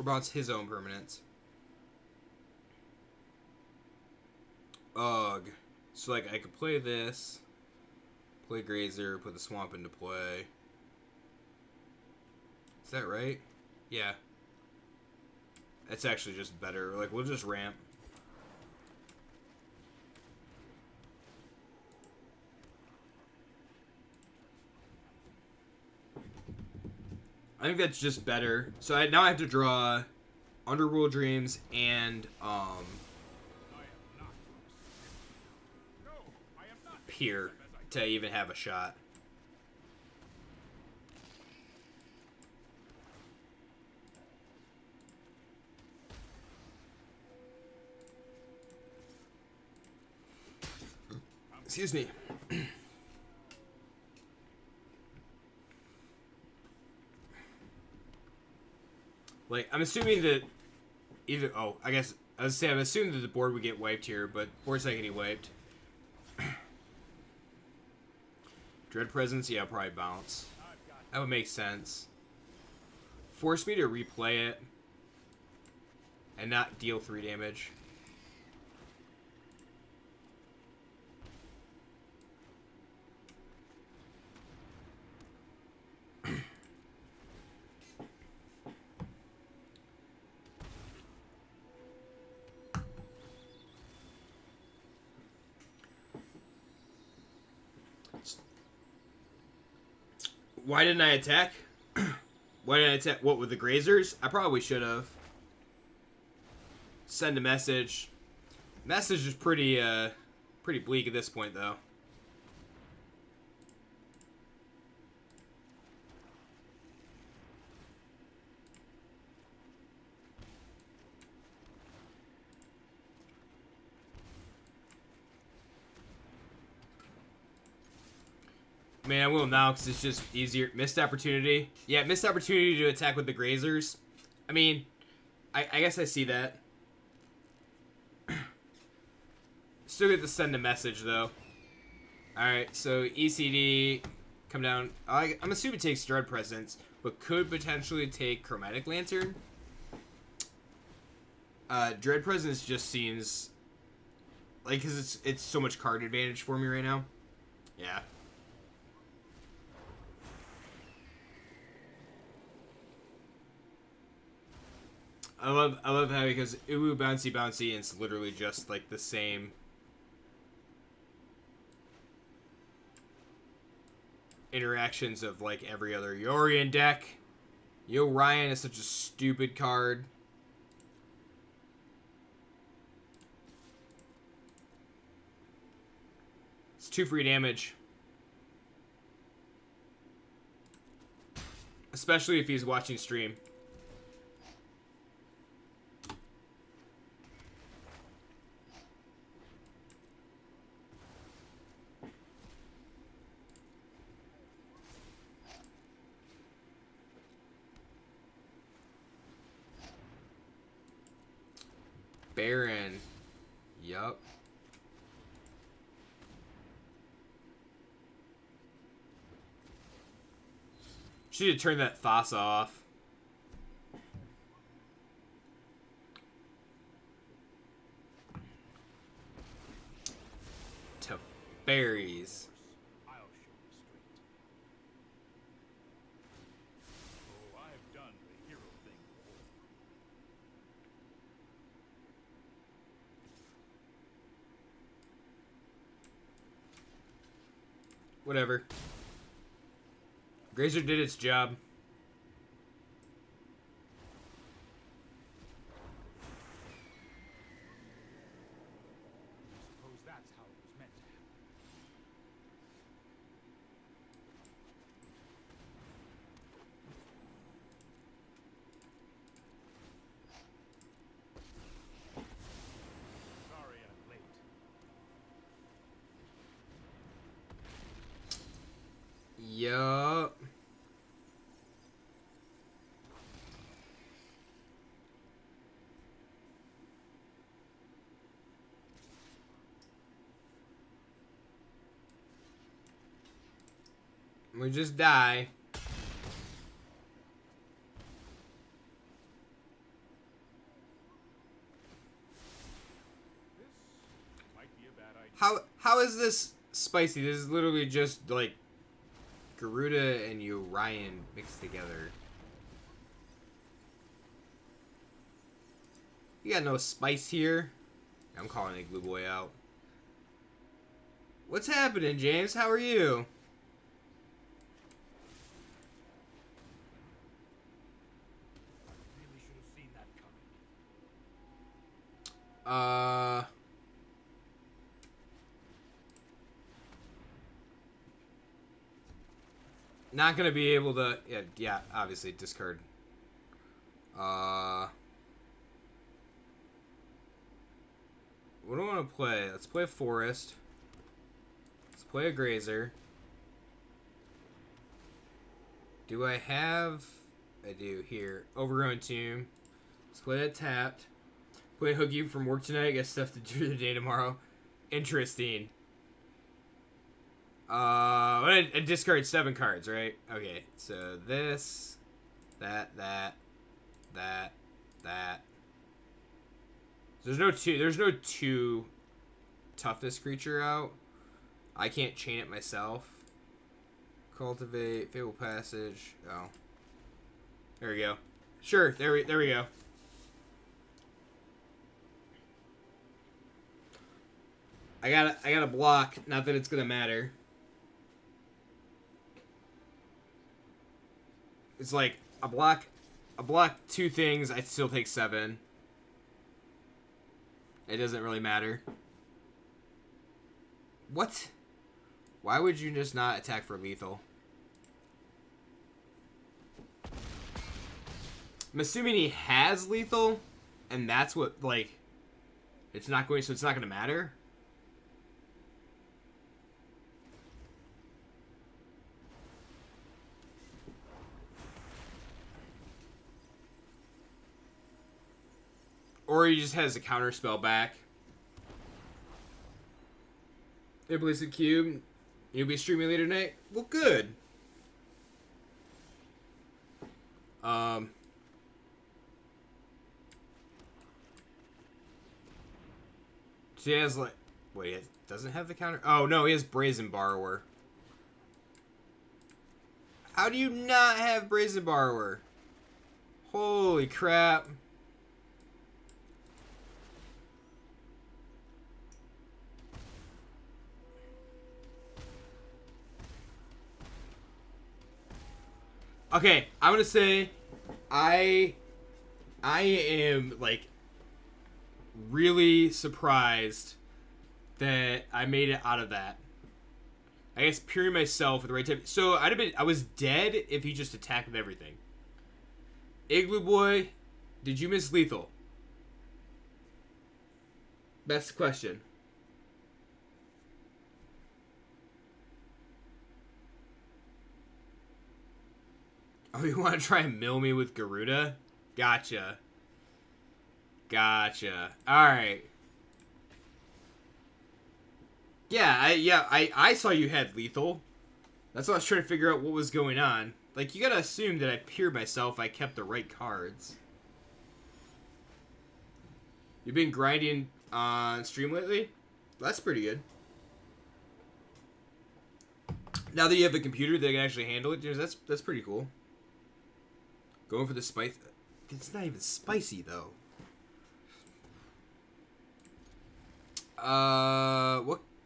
bounce his own permanents. Ugh. So, like, I could play this, play Grazer, put the Swamp into play. Is that right? Yeah. That's actually just better. Like, we'll just ramp. I think that's just better. So now I have to draw Underworld Dreams and, Pier to even have a shot. Excuse me. Like, I'm assuming that either... Oh, I guess... I was saying, I'm assuming that the board would get wiped here, but board's not getting wiped. Dread Presence? Yeah, probably bounce. That would make sense. Force me to replay it. And not deal 3 damage. Why didn't I attack? Why didn't I attack? What, with the Grazers? I probably should have. Send a message. Message is pretty bleak at this point, though. Man, I will now because it's just easier. Missed opportunity. Yeah, missed opportunity to attack with the Grazers. I mean, I guess I see that. Still get to send a message, though. Alright, so ECD, come down. I'm assuming it takes Dread Presence, but could potentially take Chromatic Lantern. Dread Presence just seems like, because it's so much card advantage for me right now. Yeah. I love how, because Uwu bouncy bouncy, and it's literally just like the same interactions of like every other Yorion deck. Yo Ryan is such a stupid card. It's 2 free damage. Especially if he's watching stream. Baron. Yup. Should have turned that Thassa off. To berries. I'll show you straight. Oh, I've done the hero thing before. Whatever. Grazer did its job. Suppose that's how it was meant to happen. Sorry I'm late. Yup. We just die. This might be a bad idea. How is this spicy? This is literally just like Garuda and Orion mixed together. You got no spice here. I'm calling Igloo Boy out. What's happening, James? How are you? Really should have seen that coming. Not gonna be able to. Yeah, obviously discard. What do I want to play? Let's play a forest. Let's play a grazer. Do I have? I do here. Overgrown Tomb. Let's play that tapped. Play Hooky from work tonight. Got stuff to do today tomorrow. Interesting. I discard 7 cards, right? Okay, so this, that. There's no two toughness creature out. I can't chain it myself. Cultivate, Fable Passage. Oh, there we go. Sure, there we go. I got a block. Not that it's gonna matter. It's like a block 2 things. I still take 7. It doesn't really matter. What? Why would you just not attack for lethal? I'm assuming he has lethal, and that's what, like, it's not going, so it's not going to matter? Or he just has a counter spell back. Iblis Cube. You'll be streaming later tonight? Well, good. So he has like, wait, he doesn't have the counter? Oh no, he has Brazen Borrower. How do you not have Brazen Borrower? Holy crap. Okay, I'm gonna say I am like really surprised that I made it out of that. I guess peering myself at the right time. So I was dead if he just attacked with everything. Igloo Boy, did you miss lethal? That's the question. Oh, you want to try and mill me with Garuda? Gotcha. Gotcha. Alright. I saw you had lethal. That's why I was trying to figure out what was going on. Like, you gotta assume that I peered myself, I kept the right cards. You've been grinding on stream lately? That's pretty good. Now that you have a computer that can actually handle it, that's pretty cool. Going for the spice. It's not even spicy, though.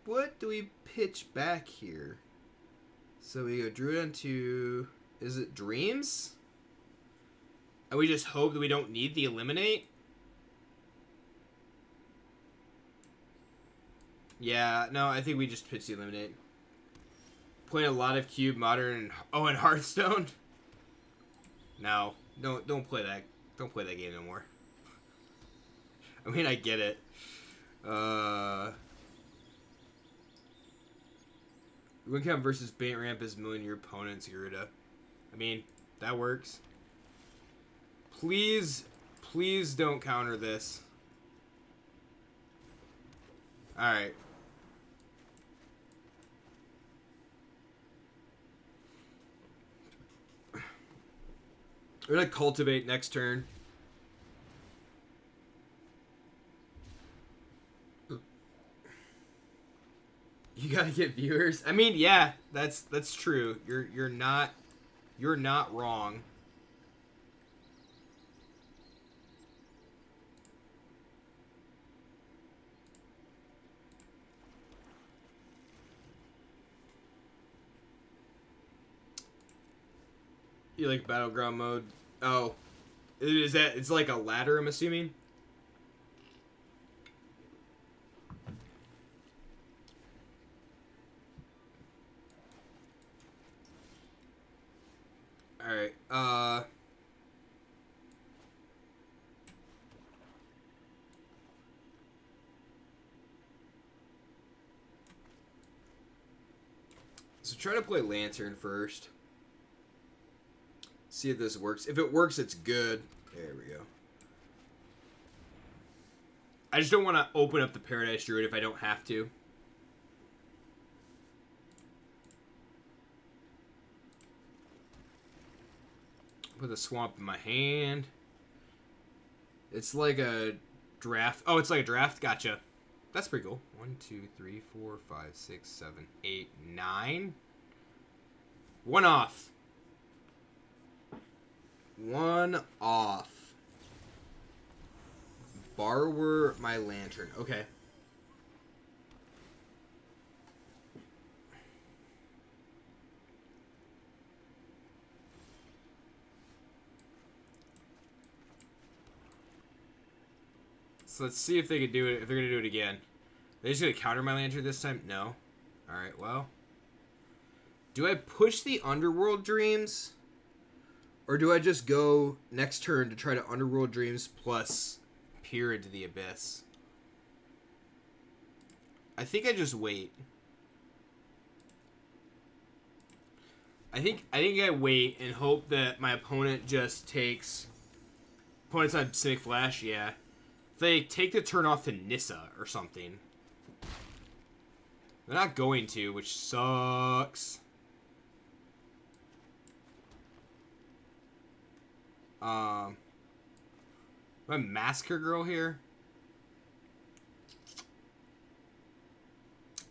What do we pitch back here? So we go Druid into... Is it Dreams? And we just hope that we don't need the Eliminate? Yeah, no, I think we just pitch the Eliminate. Playing a lot of Cube, Modern, and Hearthstone? No, don't play that. Don't play that game no more. I mean, I get it. Wincom versus Bait Ramp is milling your opponent's Garuda. I mean, that works. Please don't counter this. Alright. We're gonna cultivate next turn. You gotta get viewers. I mean, yeah, that's true. You're not wrong. You like battleground mode? Oh, is that? It's like a ladder, I'm assuming. All right. So try to play Lantern first. See if this works. If it works, it's good. There we go. I just don't want to open up the Paradise Druid if I don't have to. Put the Swamp in my hand. It's like a draft. Oh, it's like a draft? Gotcha. That's pretty cool. 1, 2, 3, 4, 5, 6, 7, 8, 9. 1 off. 1 off. Borrower my Lantern. Okay. So let's see if they could do it. If they're gonna do it again. Are they just gonna counter my Lantern this time? No. Alright, well. Do I push the Underworld Dreams? Or do I just go next turn to try to Underworld Dreams plus peer into the Abyss? I think I just wait. I think I wait and hope that my opponent just takes... Opponent's on Pacific Flash, yeah. If they take the turn off to Nissa or something. They're not going to, which sucks. Do I have Massacre Girl here?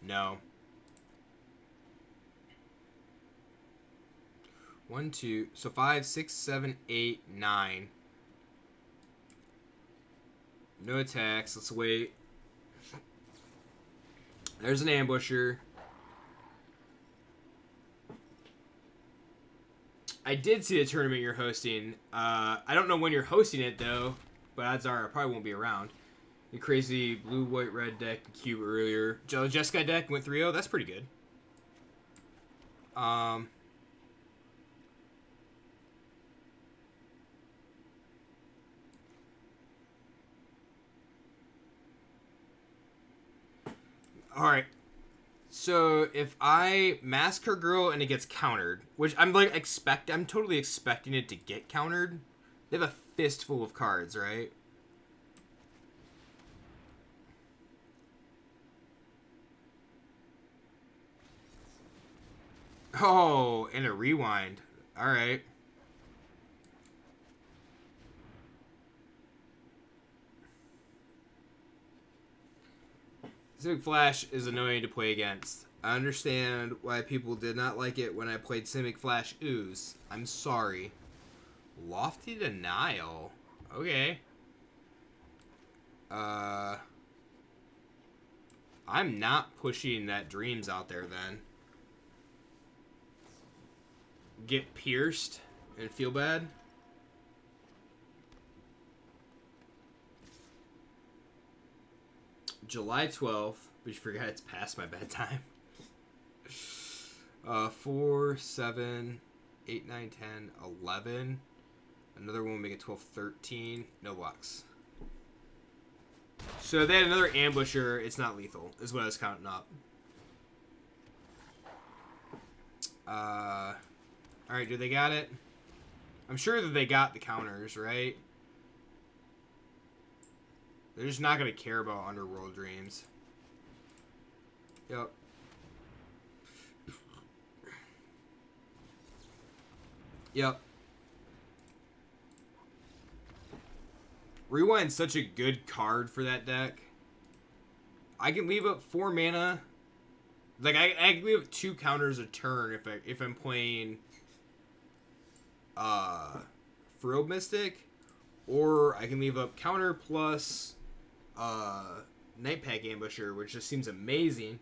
No. 1, 2, so 5, 6, 7, 8, 9. No attacks. Let's wait. There's an ambusher. I did see the tournament you're hosting. I don't know when you're hosting it though, but odds are I probably won't be around. The crazy blue, white, red deck cube earlier. Jessica deck went 3-0. That's pretty good. Alright. So if I Massacre Girl and it gets countered, which I'm totally expecting it to get countered. They have a fistful of cards, right? Oh, and a rewind. Alright. Simic Flash is annoying to play against. I understand why people did not like it when I played Simic Flash Ooze. I'm sorry. Lofty Denial. Okay. I'm not pushing that Dreams out there then. Get pierced and feel bad. July 12th, but you forgot it's past my bedtime. 4, 7, 8, 9, 10, 11. Another one will make it 12, 13. No blocks. So they had another ambusher. It's not lethal, is what I was counting up. Alright, do they got it? I'm sure that they got the counters, right? They're just not going to care about Underworld Dreams. Yep. Yep. Rewind's such a good card for that deck. I can leave up 4 mana. Like, I can leave up 2 counters a turn if I'm playing Frilled Mystic. Or I can leave up counter plus Night Pack Ambusher, which just seems amazing.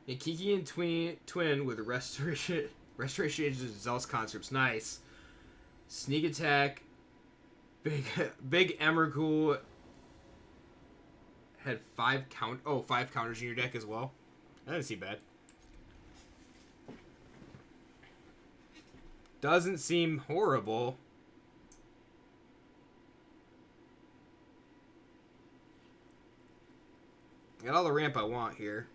And Kiki and Twin with Restoration Agents of Zealous Conscripts. Nice. Sneak Attack. Big Emrakul had 5 counters in your deck as well. That doesn't seem bad. Doesn't seem horrible. Got all the ramp I want here.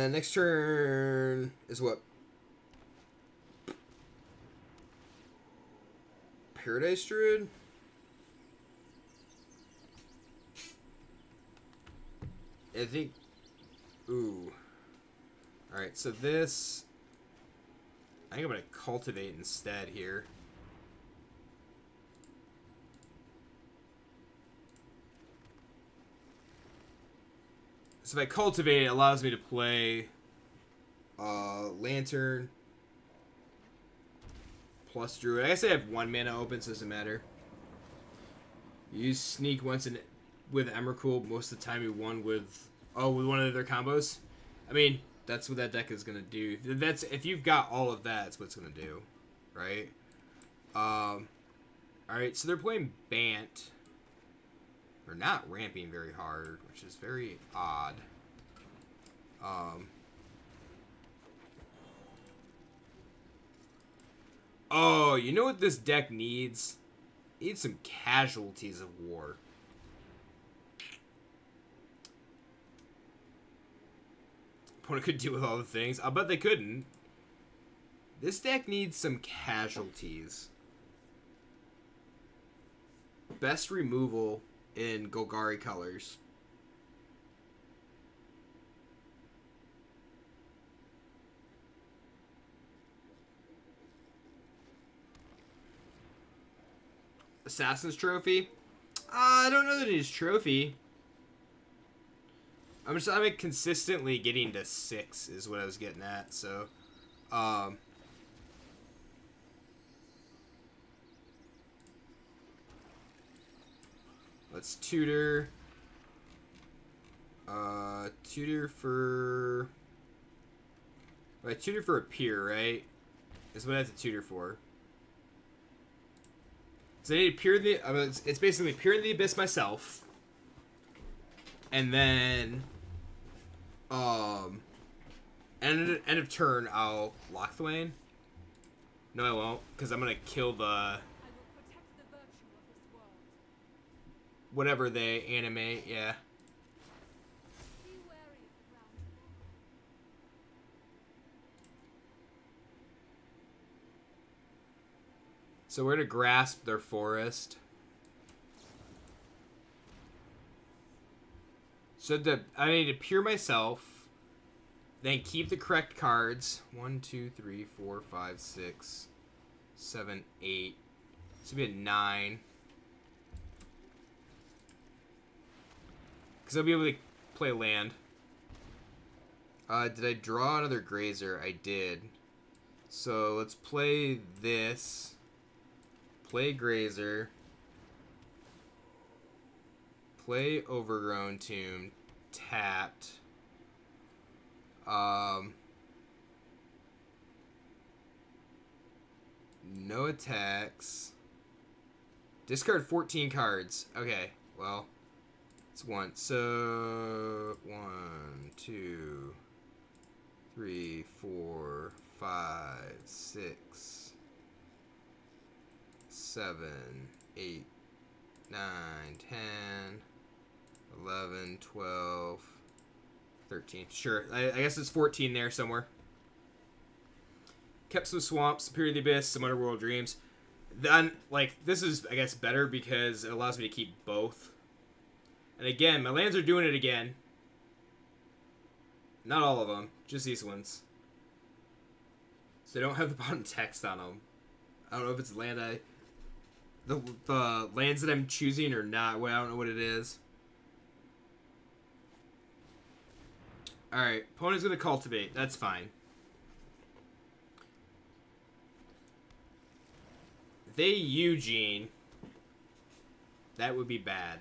Next turn is what? Paradise Druid? I think... Ooh. Alright, so this... I think I'm going to Cultivate instead here. So if I Cultivate, it allows me to play Lantern plus Druid. I guess I have 1 mana open, so it doesn't matter. Use Sneak once with Emrakul. Most of the time you won with one of their combos. I mean, that's what that deck is gonna do. That's if you've got all of that, that's what it's gonna do, right? All right, so they're playing Bant. They're not ramping very hard, which is very odd. Oh, you know what this deck needs? It needs some Casualties of War. Opponent could deal with all the things. I'll bet they couldn't. This deck needs some casualties. Best removal in Golgari colors. Assassin's Trophy? I don't know that it is trophy. I'm consistently getting to 6 is what I was getting at, so let's tutor. Tutor for tutor for a peer, right? Is what I have to tutor for. So I need to peer in the. It's basically peer in the abyss myself, and then, end of turn I'll lock the lane. No, I won't, because I'm gonna kill the I will protect the virtue of this world. whatever they animate. Yeah. Be wary of the ground. So we're gonna grasp their forest. So I need to peer myself, then keep the correct cards. 1, 2, 3, 4, 5, 6, 7, 8. This would be a 9. Because I'll be able to play land. Did I draw another grazer? I did. So let's play this. Play grazer. Play overgrown tomb. Tapped. No attacks. Discard 14 cards. Okay, well, it's one. So 1, 2, 3, 4, 5, 6, 7, 8, 9, 10, 11, 12, 13. Sure, I guess it's 14 there somewhere. Kept some swamps, Superior the Abyss, some Underworld Dreams. Then, like, this is, I guess, better because it allows me to keep both. And again, my lands are doing it again. Not all of them, just these ones. So they don't have the bottom text on them. I don't know if it's land the lands that I'm choosing or not. Well, I don't know what it is. Alright, opponent's gonna cultivate. That's fine. They Eugene. That would be bad.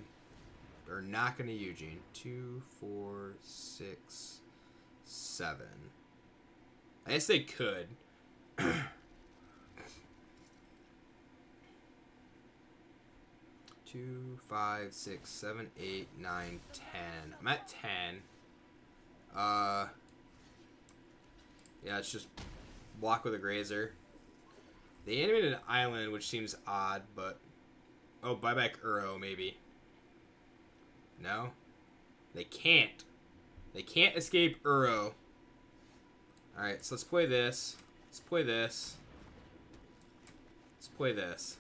They're not gonna Eugene. 2, 4, 6, 7. I guess they could. 2, 5, 6, 7, 8, 9, 10. I'm at 10. Yeah, it's just block with a grazer. They animated an island, which seems odd, but... Oh, buy back Uro, maybe. No? They can't. They can't escape Uro. Alright, so let's play this. Let's play this. Let's play this.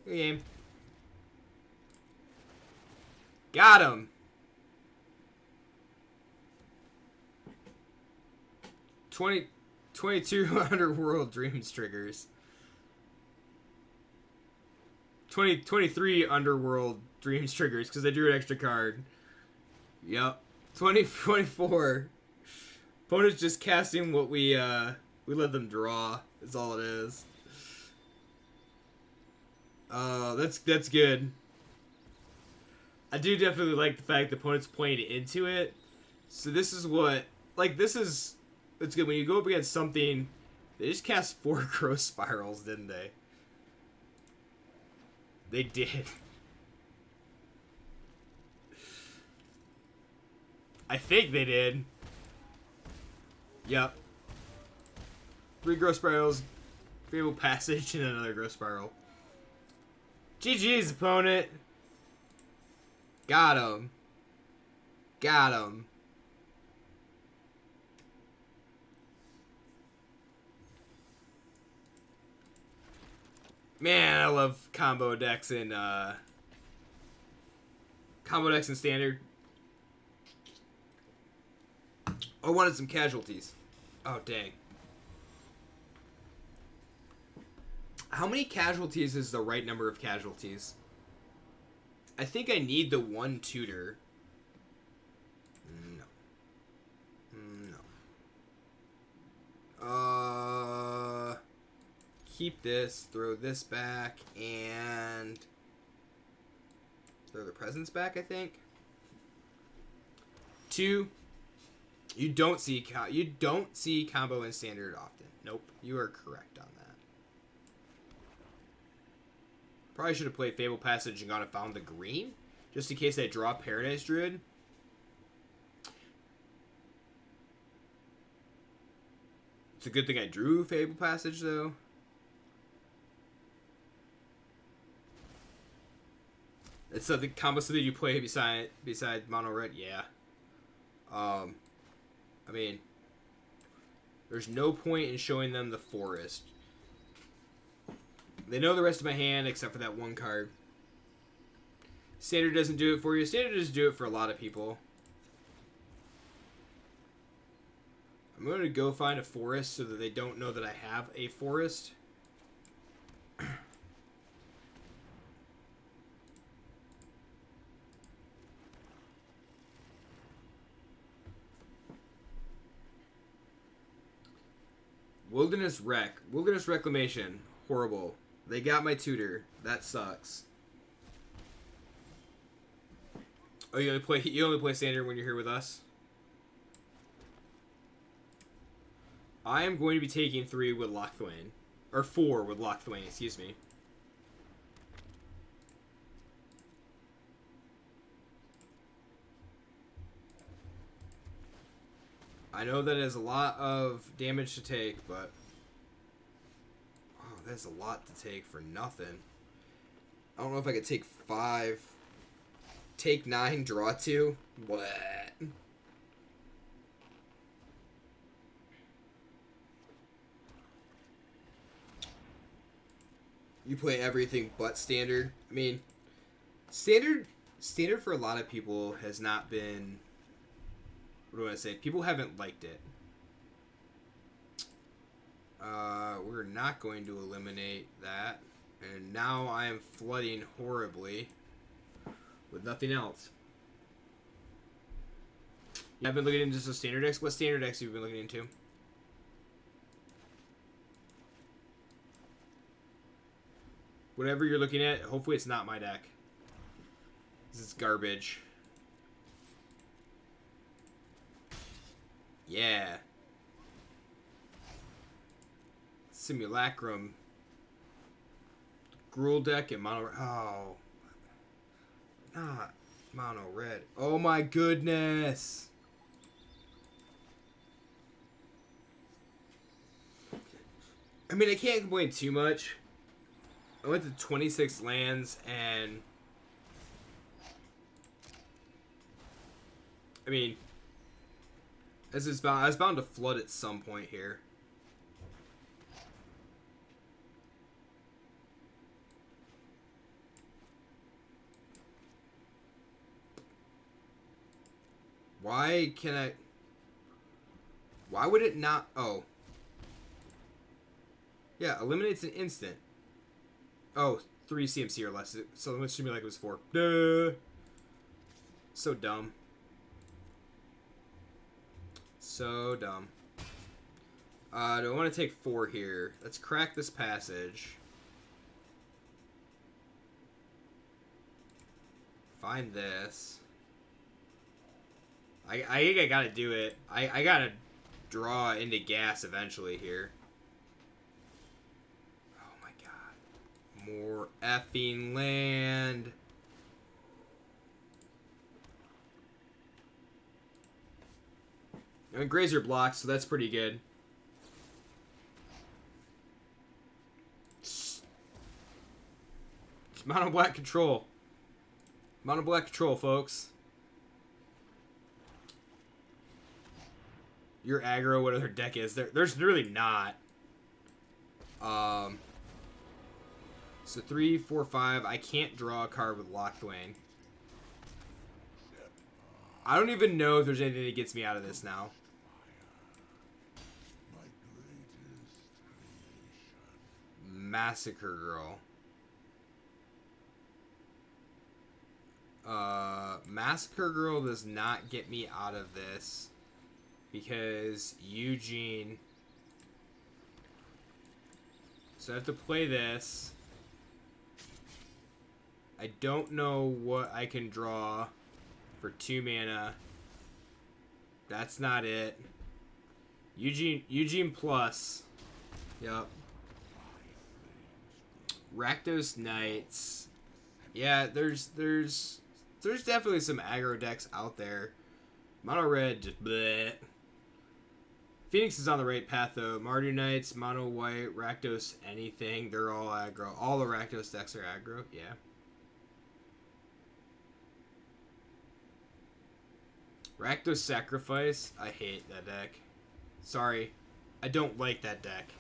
Good game. Got him! 22 Underworld Dreams triggers. 23 Underworld Dreams triggers because they drew an extra card. Yep. 24. Opponent's just casting what we let them draw. Is all it is. That's good. I do definitely like the fact the opponent's playing into it. So this is what, like, this is, it's good when you go up against something. They just cast 4 Growth Spirals, didn't they? They did. I think they did. Yep. 3 Growth Spirals, Fable Passage, and another Growth Spiral. GG's, opponent. Got him. Got him. Man, I love combo decks in standard. I wanted some casualties. Oh dang. How many casualties is the right number of casualties? I think I need the one tutor. No. Keep this, throw this back, and throw the presents back, I think. 2. You don't see combo in standard often. Nope, you are correct on that. Probably should have played Fable Passage and gone and found the green, just in case I draw Paradise Druid. It's a good thing I drew Fable Passage though. It's something combo something you play beside mono red, yeah. I mean, there's no point in showing them the forest. They know the rest of my hand except for that one card. Standard doesn't do it for you. Standard doesn't do it for a lot of people. I'm going to go find a forest so that they don't know that I have a forest. Wilderness Reclamation. Horrible. They got my tutor. That sucks. Oh, you only play standard when you're here with us? I am going to be taking 3 with Lochthwain. Or 4 with Lochthwain, excuse me. I know that is a lot of damage to take, but... Oh, that's a lot to take for nothing. I don't know if I could take 5. Take 9, draw 2? What? You play everything but standard? I mean, standard for a lot of people has not been... What do I say? People haven't liked it. We're not going to eliminate that. And now I am flooding horribly with nothing else. Yeah, I've been looking into some standard decks. What standard decks have you been looking into? Whatever you're looking at, hopefully it's not my deck. This is garbage. Yeah. Simulacrum. Gruul deck and mono... Oh. Not mono red. Oh my goodness. I mean, I can't complain too much. I went to 26 lands and... I mean... I was bound to flood at some point here. Why can I... Why would it not... Oh. Yeah, eliminates an instant. Oh, 3 CMC or less. So it should be like it was 4. Duh. So dumb. So dumb. Do I want to take 4 here? Let's crack this passage. Find this. I think I gotta do it. I gotta draw into gas eventually here. Oh my god. More effing land. I mean, Grazer blocks, so that's pretty good. It's mono black control. Mono black control, folks. Your aggro, what other deck is there? There's really not. So 3, 4, 5. I can't draw a card with Locthwain. I don't even know if there's anything that gets me out of this now. Massacre Girl. Massacre Girl does not get me out of this because Eugene. So I have to play this. I don't know what I can draw for 2 mana. That's not it. Eugene plus. Yup. Rakdos Knights. Yeah, there's definitely some aggro decks out there. Mono red, just bleh. Phoenix is on the right path though. Mardu Knights, Mono White, Rakdos, anything. They're all aggro. All the Rakdos decks are aggro. Yeah. Rakdos Sacrifice. I hate that deck. Sorry. I don't like that deck.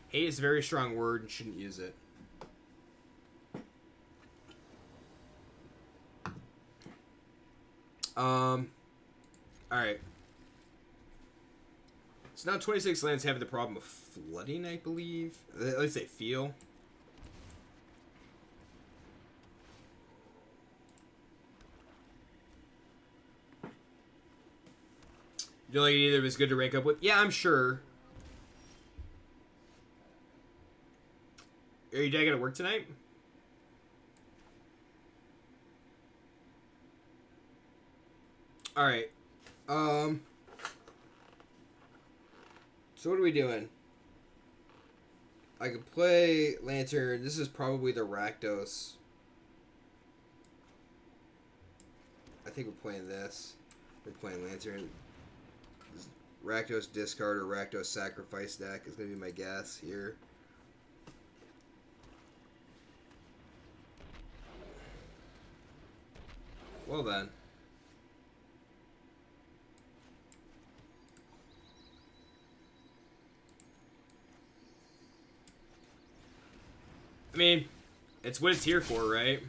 Hate is a very strong word and shouldn't use it. Alright. So now 26 lands having the problem of flooding, I believe. At least they feel. You don't like it either if it's good to rank up with? Yeah, I'm sure. Are you dad gonna work tonight? Alright. So what are we doing? I could play Lantern. This is probably the Rakdos. I think we're playing this. We're playing Lantern. Rakdos discard or Rakdos sacrifice deck is going to be my guess here. Well then. I mean, it's what it's here for, right?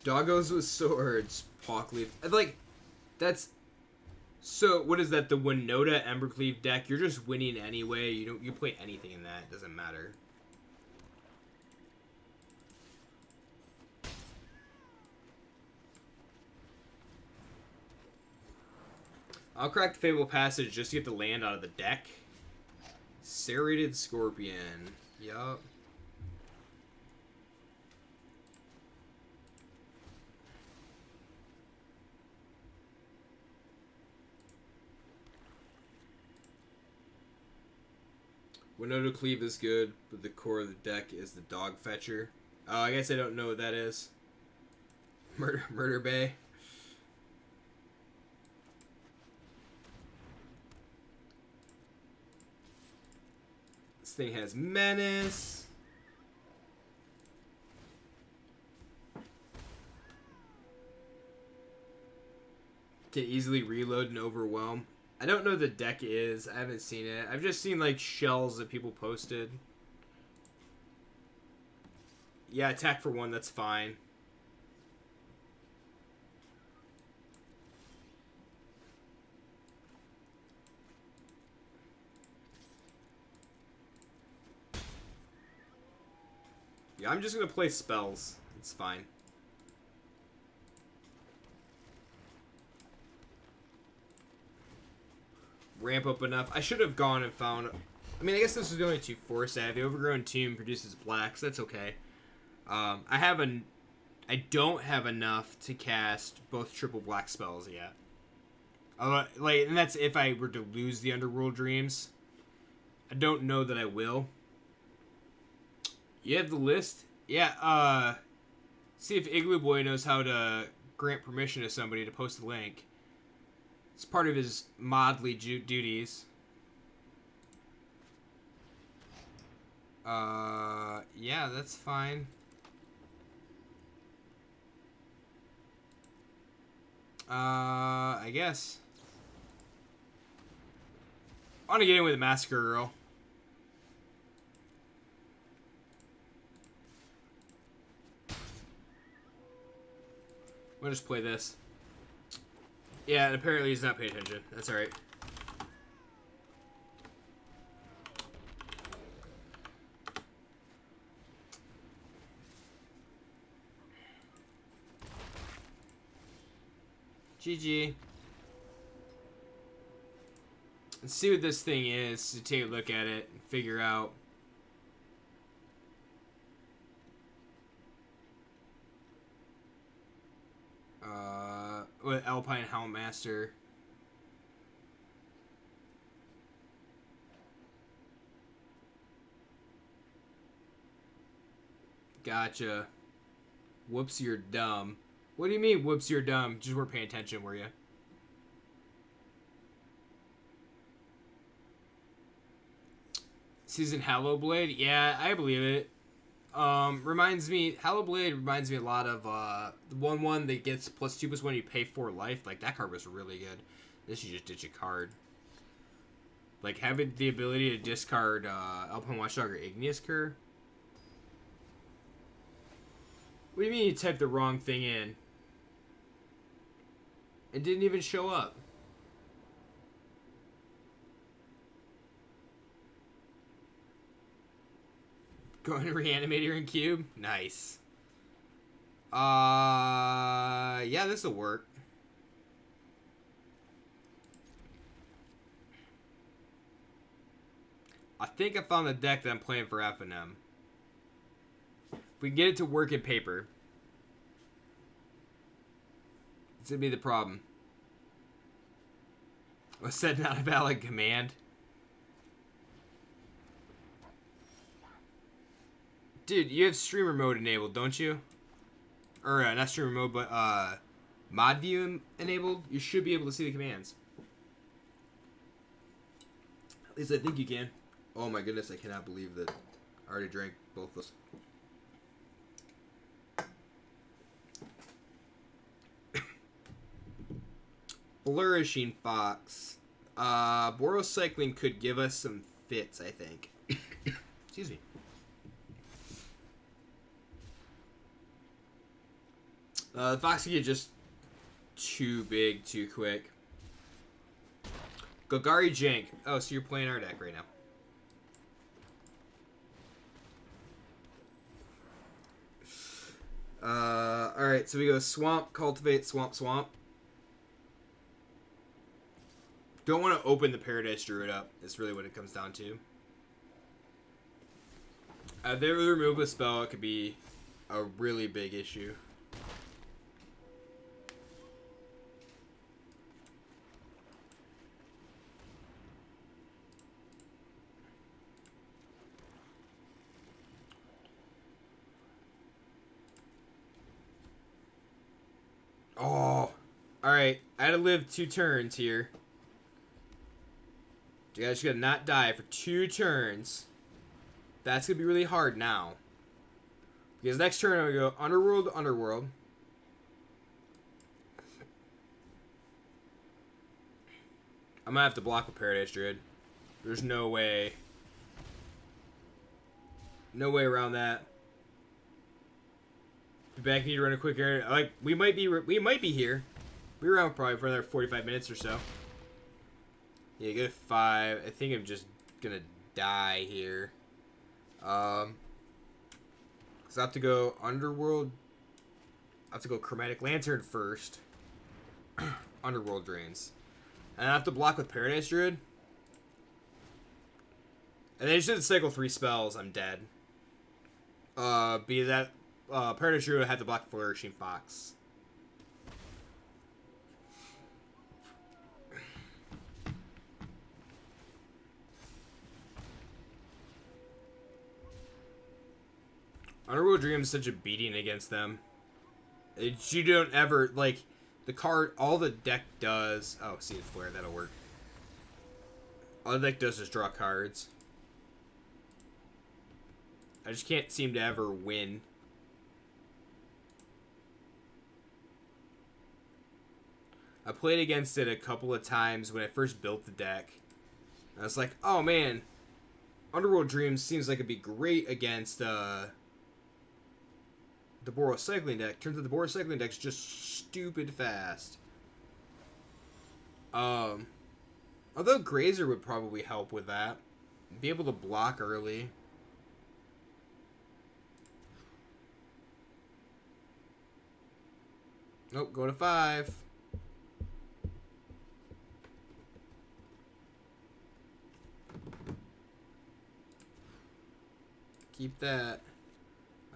Doggos with swords, Pawkleaf. Like, that's... So, what is that? The Winota Embercleave deck? You're just winning anyway. You play anything in that. It doesn't matter. I'll crack the Fable Passage just to get the land out of the deck. Serrated Scorpion. Yup. Winota Cleave is good, but the core of the deck is the Dog Fetcher. Oh, I guess I don't know what that is. Murder Bay. This thing has Menace. Can easily reload and overwhelm. I don't know what the deck is. I haven't seen it. I've just seen like shells that people posted. Yeah, attack for 1, that's fine. Yeah, I'm just gonna play spells. It's fine. Ramp up enough. I should have gone and found... I mean, I guess this is the only 2 forests I have. The Overgrown Tomb produces black, so that's okay. I don't have enough to cast both triple black spells yet. And that's if I were to lose the Underworld Dreams. I don't know that I will. You have the list? Yeah, see if Igloo Boy knows how to grant permission to somebody to post a link. It's part of his modly duties. Yeah, that's fine. I guess. I want to get in with a Massacre Girl. We'll just play this. Yeah, and apparently he's not paying attention. That's alright. GG. Let's see what this thing is to take a look at it and figure out. With Alpine Helmmaster. Gotcha. Whoops, you're dumb. What do you mean, whoops, you're dumb? Just weren't paying attention, were you? Season Hallowblade? Yeah, I believe it. Hallowblade reminds me a lot of the 1/1 that gets +2/+1 when you pay 4 life. Like, that card was really good. This you just ditch a card. Like, having the ability to discard Alpine Watchdog or Igneous Cur. What do you mean you typed the wrong thing in? It didn't even show up. Going to Reanimator and Cube? Nice. Yeah, this'll work. I think I found the deck that I'm playing for F&M. If we get it to work in paper, it's gonna be the problem. Was said not a valid command. Dude, you have streamer mode enabled, don't you? Or, not streamer mode, but, mod view enabled. You should be able to see the commands. At least I think you can. Oh my goodness, I cannot believe that I already drank both those. Flourishing Fox. Borocycling could give us some fits, I think. Excuse me. The Fox can get just too big, too quick. Golgari Jank. Oh, so you're playing our deck right now. Alright, so we go Swamp, Cultivate, Swamp, Swamp. Don't want to open the Paradise Druid up. That's really what it comes down to. If they remove a spell, it could be a really big issue. Oh, alright. I had to live 2 turns here. You guys gotta not die for 2 turns. That's gonna be really hard now. Because next turn I'm gonna go Underworld, Underworld. I'm gonna have to block with Paradise Druid. There's no way. No way around that. Be back, need to run a quick area. Like, we might be here. We're around probably for another 45 minutes or so. Yeah, go 5. I think I'm just gonna die here. So I have to go Underworld. I have to go Chromatic Lantern first. Underworld drains. And I have to block with Paradise Druid. And then I just did cycle 3 spells. I'm dead. Be that Paradise Druid had to block Flourishing Fox. Underworld Dream is such a beating against them. You don't ever, like, the card, all the deck does... Oh, see, it's Flare, that'll work. All the deck does is draw cards. I just can't seem to ever win. I played against it a couple of times when I first built the deck. I was like, oh man, Underworld Dreams seems like it'd be great against the Boros Cycling deck. Turns out the Boros Cycling deck's just stupid fast. Although Grazer would probably help with that. Be able to block early. Nope, go to 5. Keep that.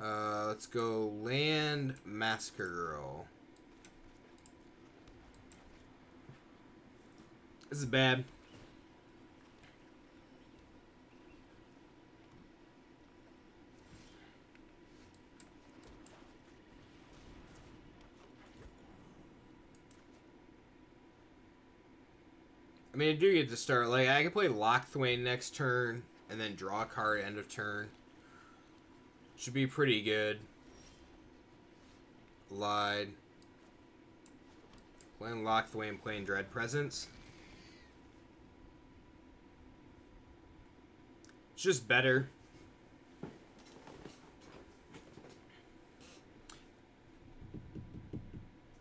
Let's go land Massacre Girl. This is bad. I mean, I do get to start. Like, I can play Lockthwain next turn and then draw a card end of turn. Should be pretty good. Lied. Playing Lockthwain, playing Dread Presence. It's just better.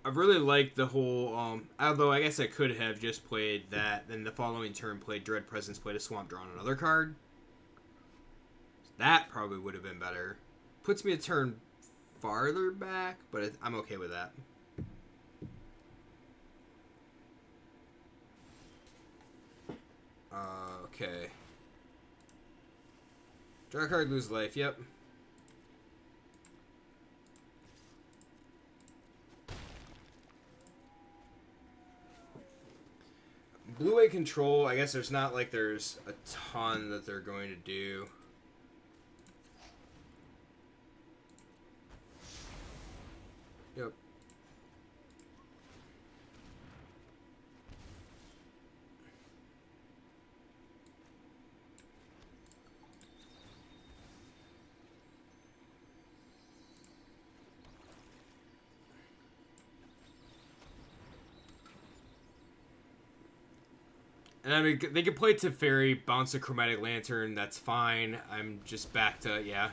I really liked the whole, although I guess I could have just played that, then the following turn played Dread Presence, played a Swamp, drawn another card. That probably would have been better. Puts me a turn farther back, but I'm okay with that. Okay. Draw a card, lose life, yep. Blue-Way control, I guess there's not like there's a ton that they're going to do. Yep. And I mean, they can play Teferi, bounce a Chromatic Lantern, that's fine. I'm just back to, yeah.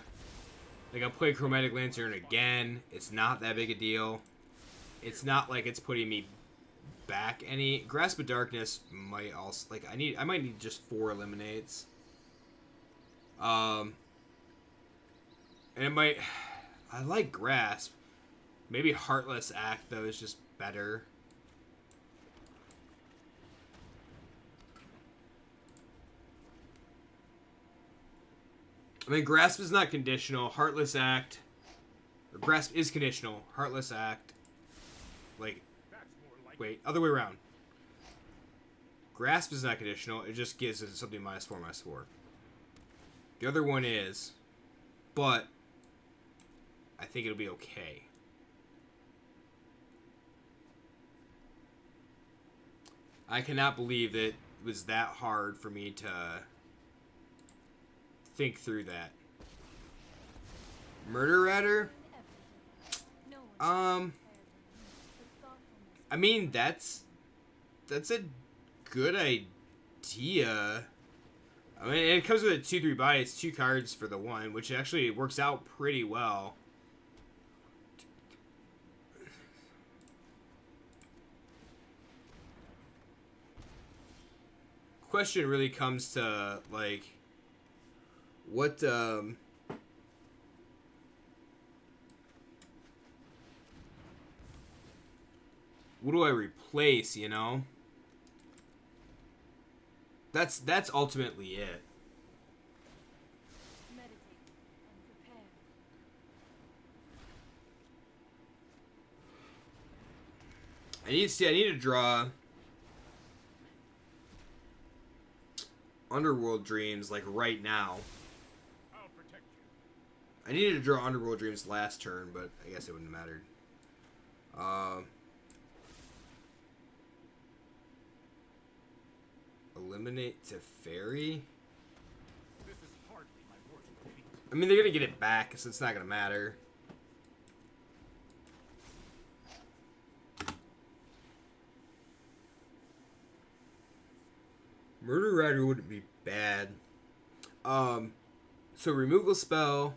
Like, I'll play Chromatic Lantern again. It's not that big a deal. It's not like it's putting me back any. Grasp of Darkness might also, like, I might need just 4 eliminates. And it might, I like Grasp. Maybe Heartless Act, though, is just better. I mean, Grasp is not conditional. Heartless Act. Or Grasp is conditional. Heartless Act. Like, wait, other way around. Grasp is not conditional. It just gives it something -4/-4. The other one is. But I think it'll be okay. I cannot believe that it was that hard for me to think through that. Murder Ratter? I mean, that's a good idea. I mean, it comes with a 2/3 body. It's 2 cards for the 1, which actually works out pretty well. Question really comes to, like, what do I replace, you know? That's ultimately it. Meditate and prepare. I need to draw Underworld Dreams like right now. I'll protect you. I needed to draw Underworld Dreams last turn, but I guess it wouldn't have mattered. Eliminate Teferi? This is hardly my worst defeat. I mean, they're gonna get it back, so it's not gonna matter. Murder Rider wouldn't be bad. So removal spell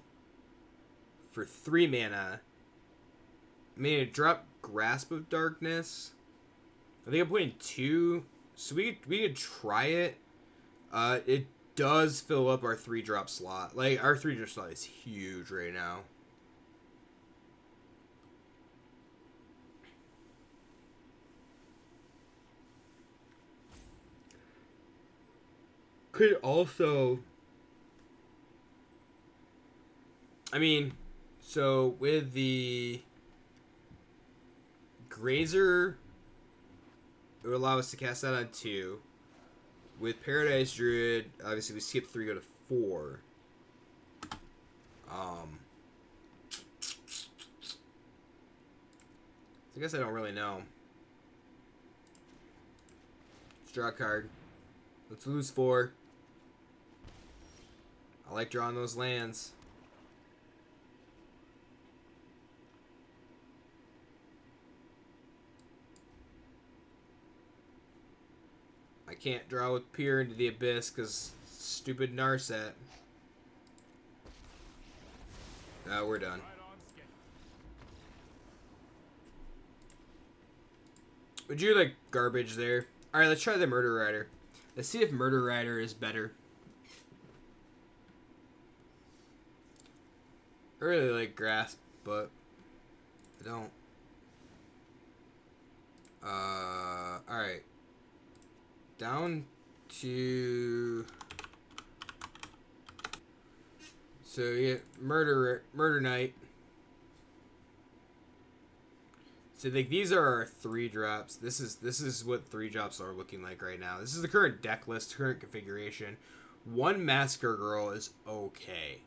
for 3 mana. I mean, it drop Grasp of Darkness. I think I'm putting 2, so we could try it. It does fill up our 3-drop slot. Like, our 3-drop slot is huge right now. Could also, I mean, so with the Grazer, it would allow us to cast that on 2. With Paradise Druid, obviously we skip 3, go to 4. I guess I don't really know. Let's draw a card. Let's lose 4. I like drawing those lands. I can't draw with Peer into the Abyss because stupid Narset. No, we're done. Right on schedule. Would you like garbage there? Alright, let's try the Murder Rider. Let's see if Murder Rider is better. I really like Grasp, but I don't. Alright. Down to... So yeah, Murder Knight. So like these are our 3-drops. This is what 3-drops are looking like right now. This is the current deck list, current configuration. 1 Massacre Girl is okay.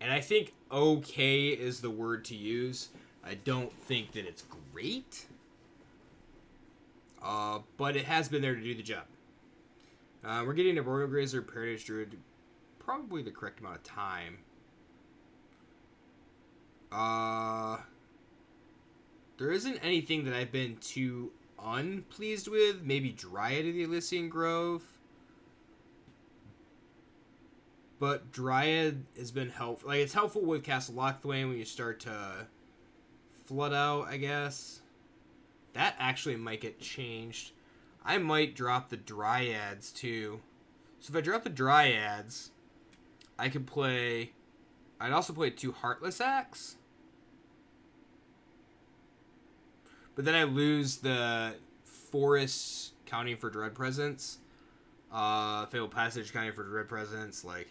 And I think okay is the word to use. I don't think that it's great. But it has been there to do the job. We're getting a Royal Grazer Paradise Druid probably the correct amount of time. There isn't anything that I've been too unpleased with. Maybe Dryad of the Elysian Grove. But Dryad has been helpful. Like, it's helpful with Castle Lochthwain when you start to flood out, I guess. That actually might get changed. I might drop the Dryads, too. So if I drop the Dryads, I could play... I'd also play 2 Heartless Acts. But then I lose the Forests counting for Dread Presence. Fatal Passage counting for Dread Presence. Like...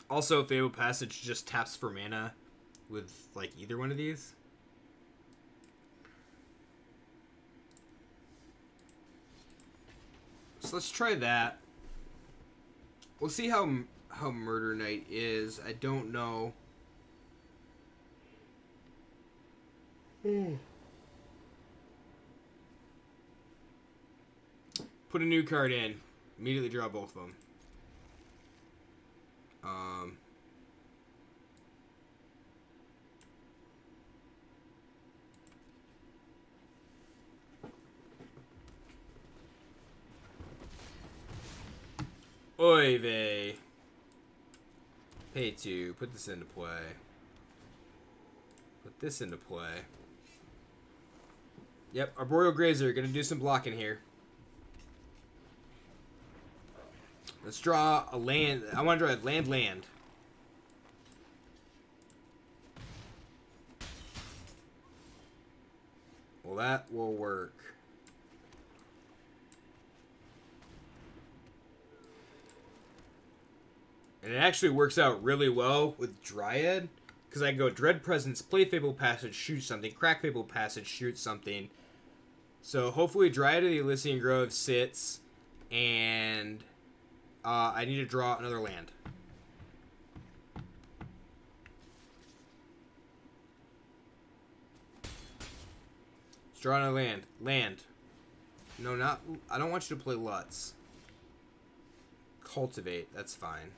Also, Fatal Passage just taps for mana with, like, either one of these. So let's try that. We'll see how Murder Knight is. I don't know. Put a new card in. Immediately draw both of them. Oy vey. Pay 2. Put this into play. Put this into play. Yep, Arboreal Grazer. Gonna do some blocking here. Let's draw a land. I want to draw a land. Well, that will work. And it actually works out really well with Dryad. Because I can go Dread Presence, play Fable Passage, shoot something, crack Fable Passage, shoot something. So hopefully Dryad of the Elysian Grove sits, and I need to draw another land. Let's draw another land. Land. No, not... I don't want you to play Lutz. Cultivate. That's fine.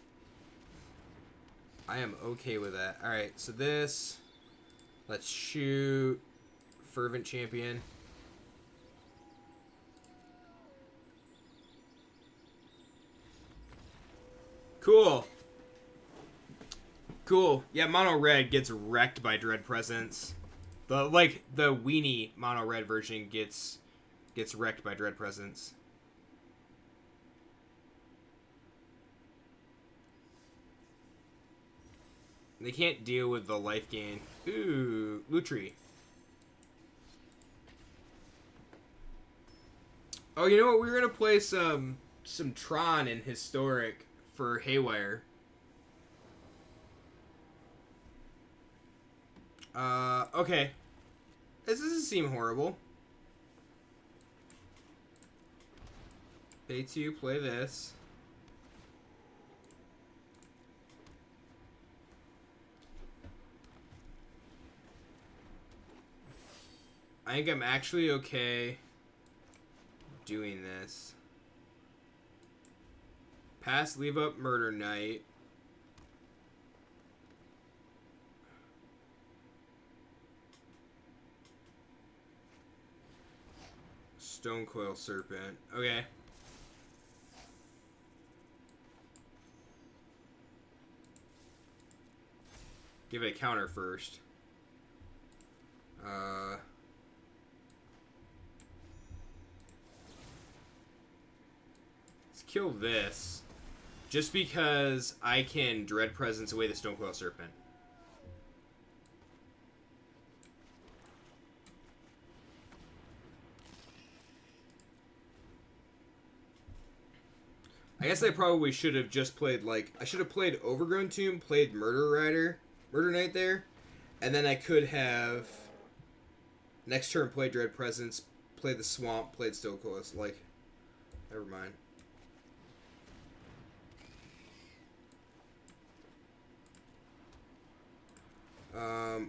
I am okay with that. Alright, so this... Let's shoot... Fervent Champion. Cool. Cool. Yeah, mono red gets wrecked by Dread Presence. The weenie mono red version gets wrecked by Dread Presence. They can't deal with the life gain. Ooh, Lutri. Oh, you know what? We're gonna play some Tron in Historic for Haywire. Okay. This doesn't seem horrible. Pay 2, play this. I think I'm actually okay doing this. Pass, leave up Murder Knight. Stonecoil Serpent. Okay. Give it a counter first. Let's kill this. Just because I can Dread Presence away the Stonecoil Serpent. I guess I probably should have just played, like, I should have played Overgrown Tomb, played Murder Knight there, and then I could have next turn played Dread Presence, played the Swamp, played Stonecoil. Like, never mind.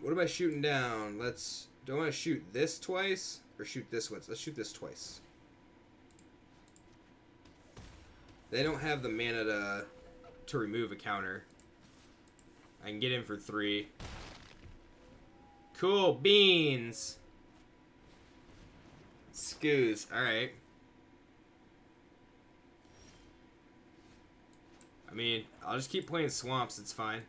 What am I shooting down? Do I want to shoot this twice or shoot this once? Let's shoot this twice. They don't have the mana to remove a counter. I can get in for 3. Cool beans. Scoos. Alright. I mean, I'll just keep playing swamps. It's fine.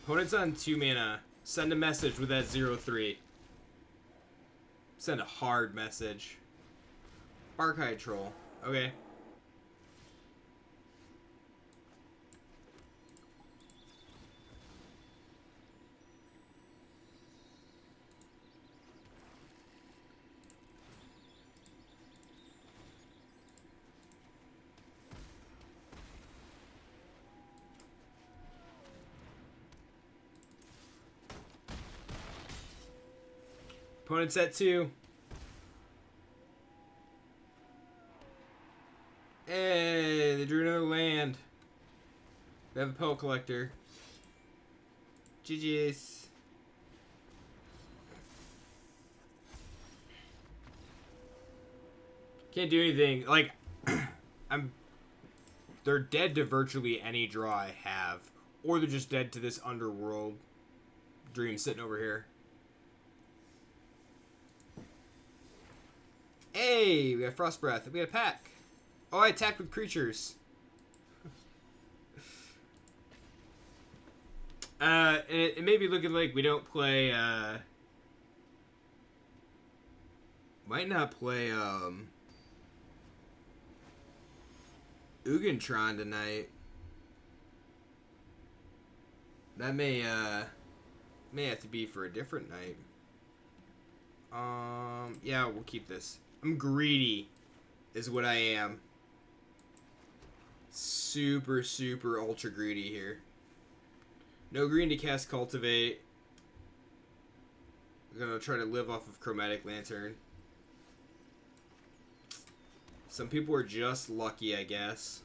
Opponent's on 2 mana. Send a message with that 0/3. Send a hard message. Archive Troll. Okay. Opponent's at 2. Hey, they drew another land. They have a Pellet Collector. GG's. Can't do anything. Like, they're dead to virtually any draw I have. Or they're just dead to this Underworld Dream sitting over here. Hey, we got Frost Breath. We got a pack. Oh, I attacked with creatures. It may be looking like we don't play, might not play, Ugentron tonight. That may have to be for a different night. Yeah, we'll keep this. I'm greedy, is what I am. Super, super ultra greedy here. No green to cast Cultivate. I'm gonna try to live off of Chromatic Lantern. Some people are just lucky, I guess.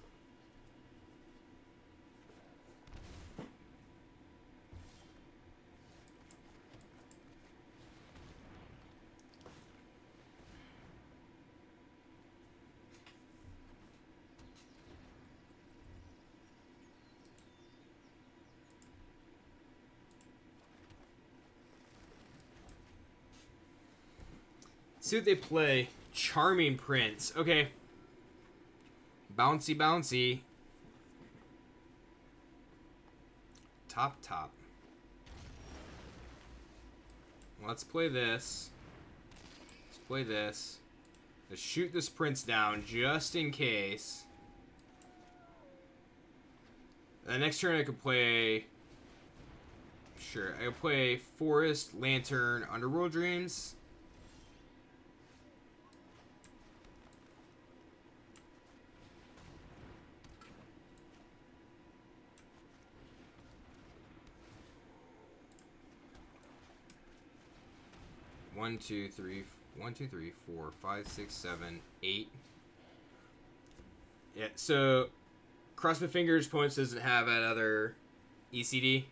see what they play. Charming Prince. Okay. Bouncy, bouncy. Top. Let's play this. Let's play this. Let's shoot this Prince down just in case. The next turn I could play... Sure, I could play Forest, Lantern, Underworld Dreams. One, two, three, 4, 5, 6, 7, 8. Yeah, so cross my fingers, opponents doesn't have another ECD.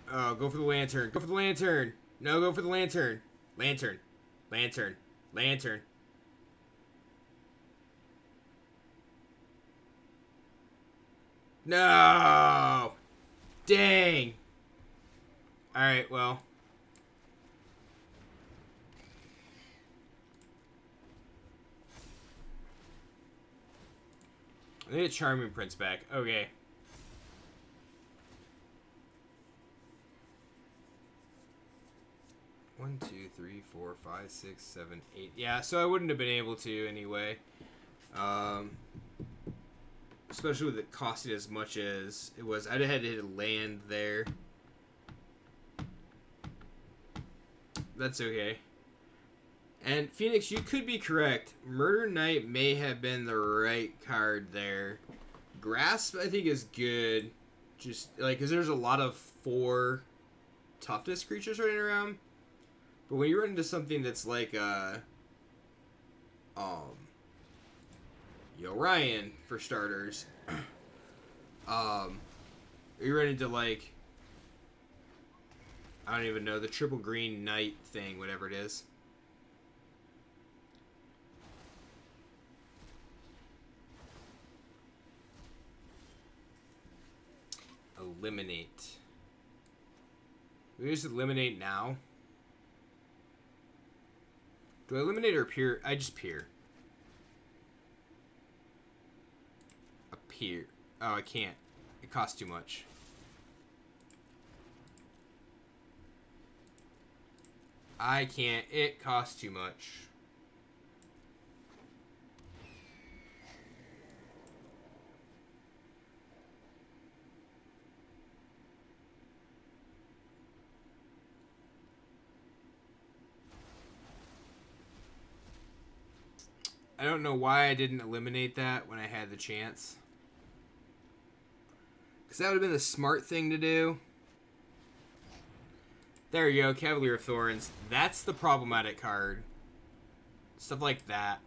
Oh, go for the Lantern. Go for the Lantern. No, go for the Lantern. Lantern. Lantern. Lantern. No! Dang! Alright, well. I need a Charming Prince back. Okay. One, 2, 3, 4, 5, 6, 7, 8. Yeah, so I wouldn't have been able to anyway. Especially with it costing as much as it was. I'd have had to hit a land there. That's okay. And Phoenix, you could be correct. Murder Knight may have been the right card there. Grasp, I think, is good. Just, like, because there's a lot of 4 toughness creatures running around. But when you run into something that's like, Orion, for starters. You run into, like, I don't even know, the triple green knight thing, whatever it is. Eliminate. We just eliminate now? Do I eliminate or peer? I just peer. Here. Oh, I can't. It costs too much. I can't. It costs too much. I don't know why I didn't eliminate that when I had the chance. Because that would have been the smart thing to do. There you go, Cavalier of Thorns. That's the problematic card. Stuff like that.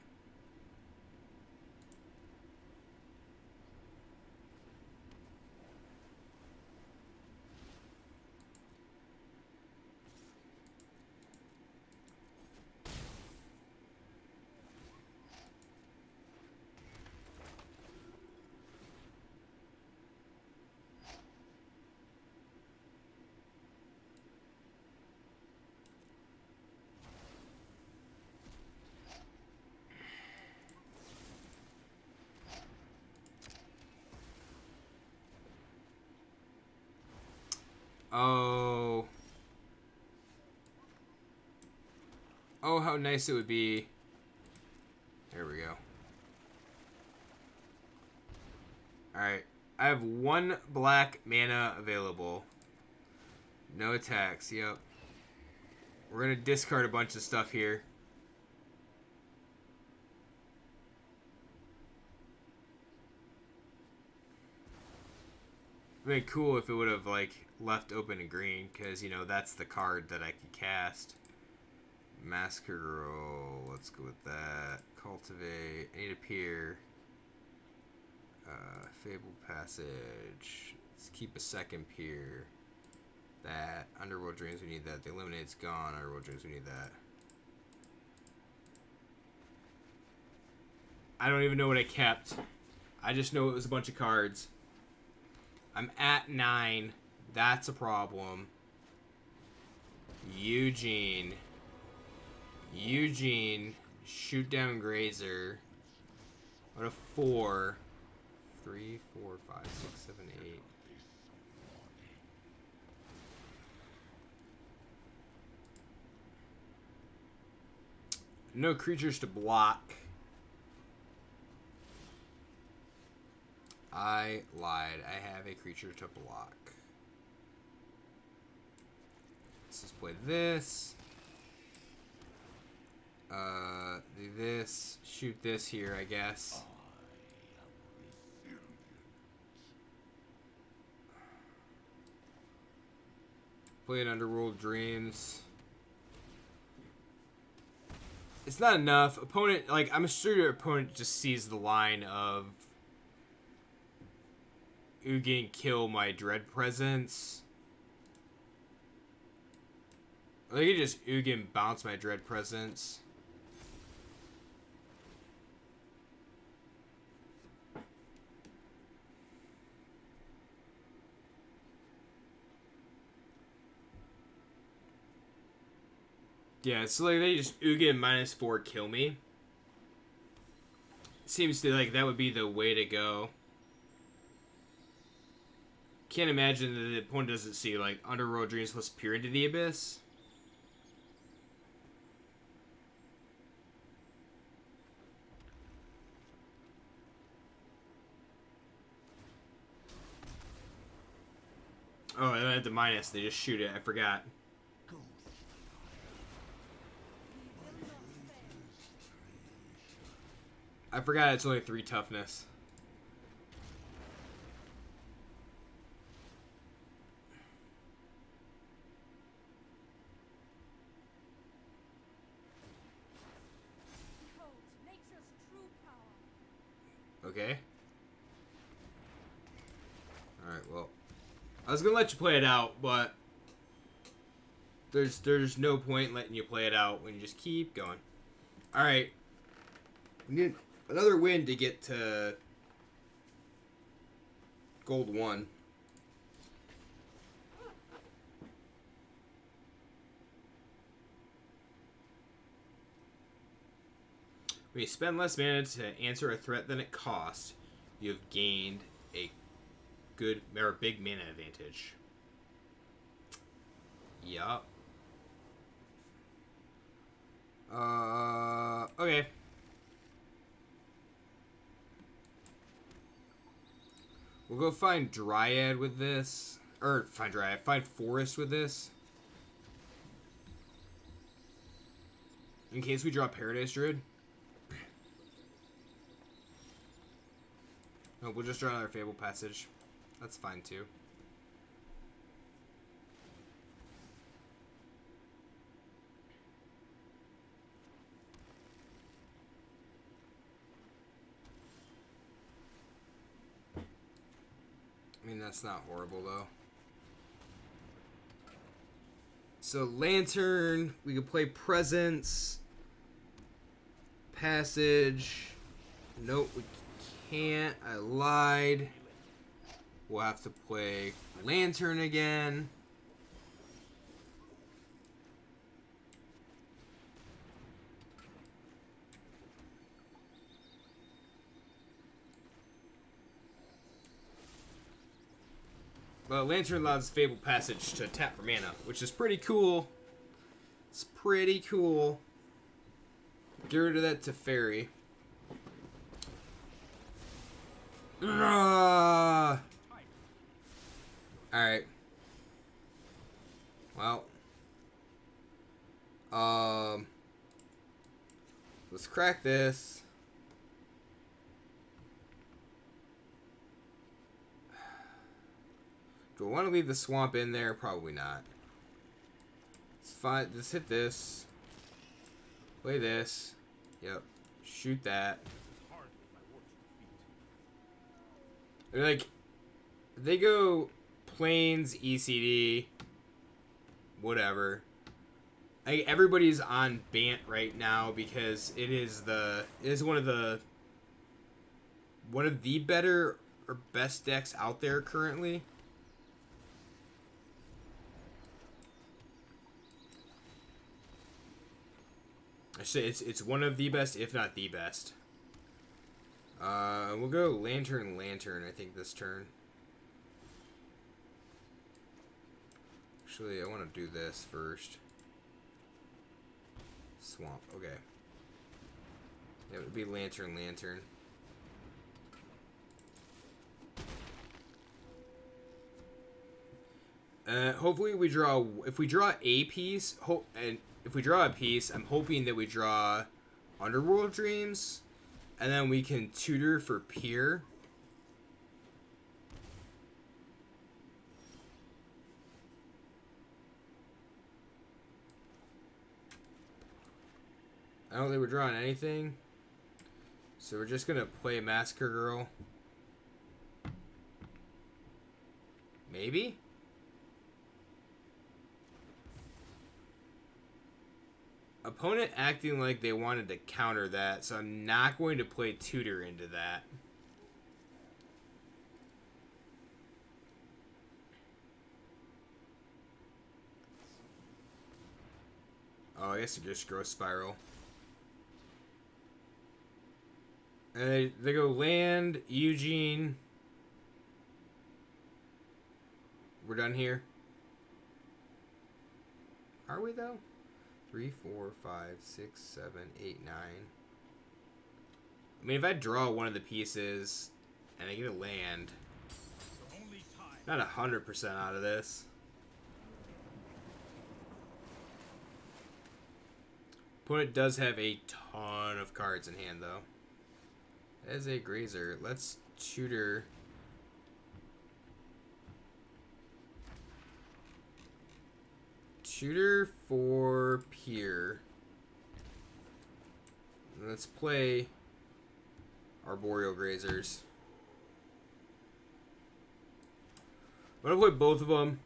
Oh. Oh, how nice it would be. There we go. Alright. I have 1 black mana available. No attacks. Yep. We're going to discard a bunch of stuff here. It would be cool if it would have, like, left open a green, because, you know, that's the card that I could cast. Massacre Girl, let's go with that. Cultivate, I need a Peer. Fable Passage, let's keep a second Peer. That, Underworld Dreams, we need that. The Eliminate's gone, Underworld Dreams, we need that. I don't even know what I kept. I just know it was a bunch of cards. I'm at 9. That's a problem. Eugene. Shoot down Grazer. What a 4. 3, 4, 5, 6, 7, 8. No creatures to block. I lied. I have a creature to block. Let's just play this. Do this. Shoot this here, I guess. Play an Underworld Dreams. It's not enough. Opponent, like, I'm sure your opponent just sees the line of Ugin kill my Dread Presence. Or they could just Ugin bounce my Dread Presence. Yeah, so like they just Ugin -4 kill me. Seems to like that would be the way to go. Can't imagine that the opponent doesn't see like Underworld Dreams plus Peer into the Abyss. Oh, and at the minus, they just shoot it. I forgot. I forgot it's only 3 toughness. Behold, nature's true power. Okay. Alright, well. I was gonna let you play it out, but there's no point in letting you play it out when you just keep going. Alright. We need another win to get to Gold 1. When you spend less mana to answer a threat than it costs, you have gained a good or big mana advantage. Yup. Okay. We'll go find Dryad with this. Or, find Dryad. Find Forest with this. In case we draw Paradise Druid. No, we'll just draw another Fable Passage. That's fine, too. I mean, that's not horrible, though. So, Lantern. We could play Presence. Passage. Nope, we can't. I lied. We'll have to play Lantern again. But Lantern allows Fable Passage to tap for mana, which is pretty cool. It's pretty cool. Get rid of that to Fairy. Alright. Well. Let's crack this. Do I want to leave the swamp in there? Probably not. It's fine. Just hit this. Play this. Yep. Shoot that. They're like, they go Plains, ECD, whatever. Like, everybody's on Bant right now because it is one of the one of the better or best decks out there currently. I say it's one of the best, if not the best. We'll go Lantern, I think, this turn. Actually, I want to do this first. Swamp, okay. It would be Lantern. Hopefully we draw, if we draw a piece, and if we draw a piece, I'm hoping that we draw Underworld Dreams, and then we can tutor for Pier. I don't think we're drawing anything, so we're just gonna play Massacre Girl. Maybe? Opponent acting like they wanted to counter that, so I'm not going to play Tutor into that. Oh, I guess it just Growth Spiral. And they go land, Eugene. We're done here. Are we though? 3, 4, 5, 6, 7, 8, 9. I mean, if I draw one of the pieces and I get a land, not 100% out of this. Opponent does have a ton of cards in hand, though. As a Grazer, let's tutor. Tutor for Pier. Let's play Arboreal Grazers. I'm gonna play both of them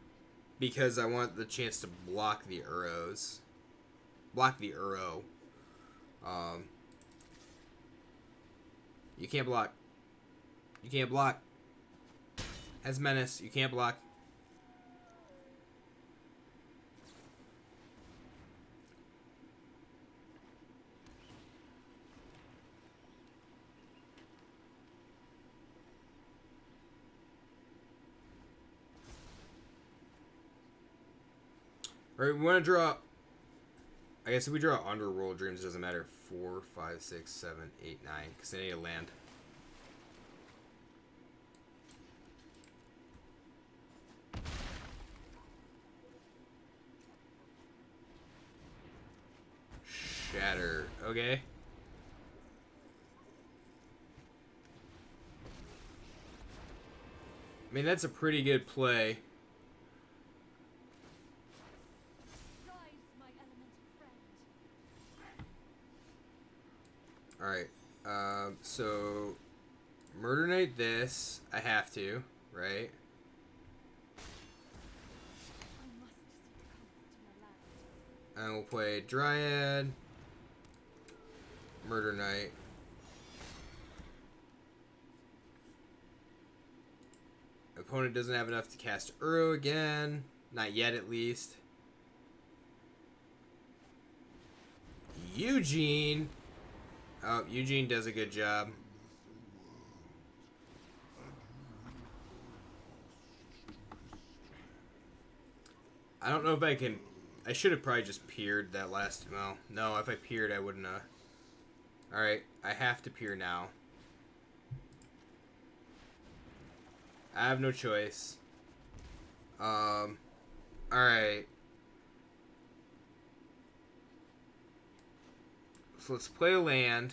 because I want the chance to block the Uros. Block the Uro. You can't block. You can't block. Has Menace. You can't block. Alright, we want to draw. I guess if we draw Underworld Dreams, it doesn't matter. 4, 5, 6, 7, 8, 9. Because they need a land. Shatter. Okay. I mean, that's a pretty good play. Alright, so Murder Knight this, I have to, right? And we'll play Dryad, Murder Knight. Opponent doesn't have enough to cast Uro again, not yet at least. Eugene! Oh, Eugene does a good job. I don't know if I can. I should have probably just peered that last. Well, no, if I peered, I wouldn't have. Alright, I have to peer now. I have no choice. Alright. So let's play a land.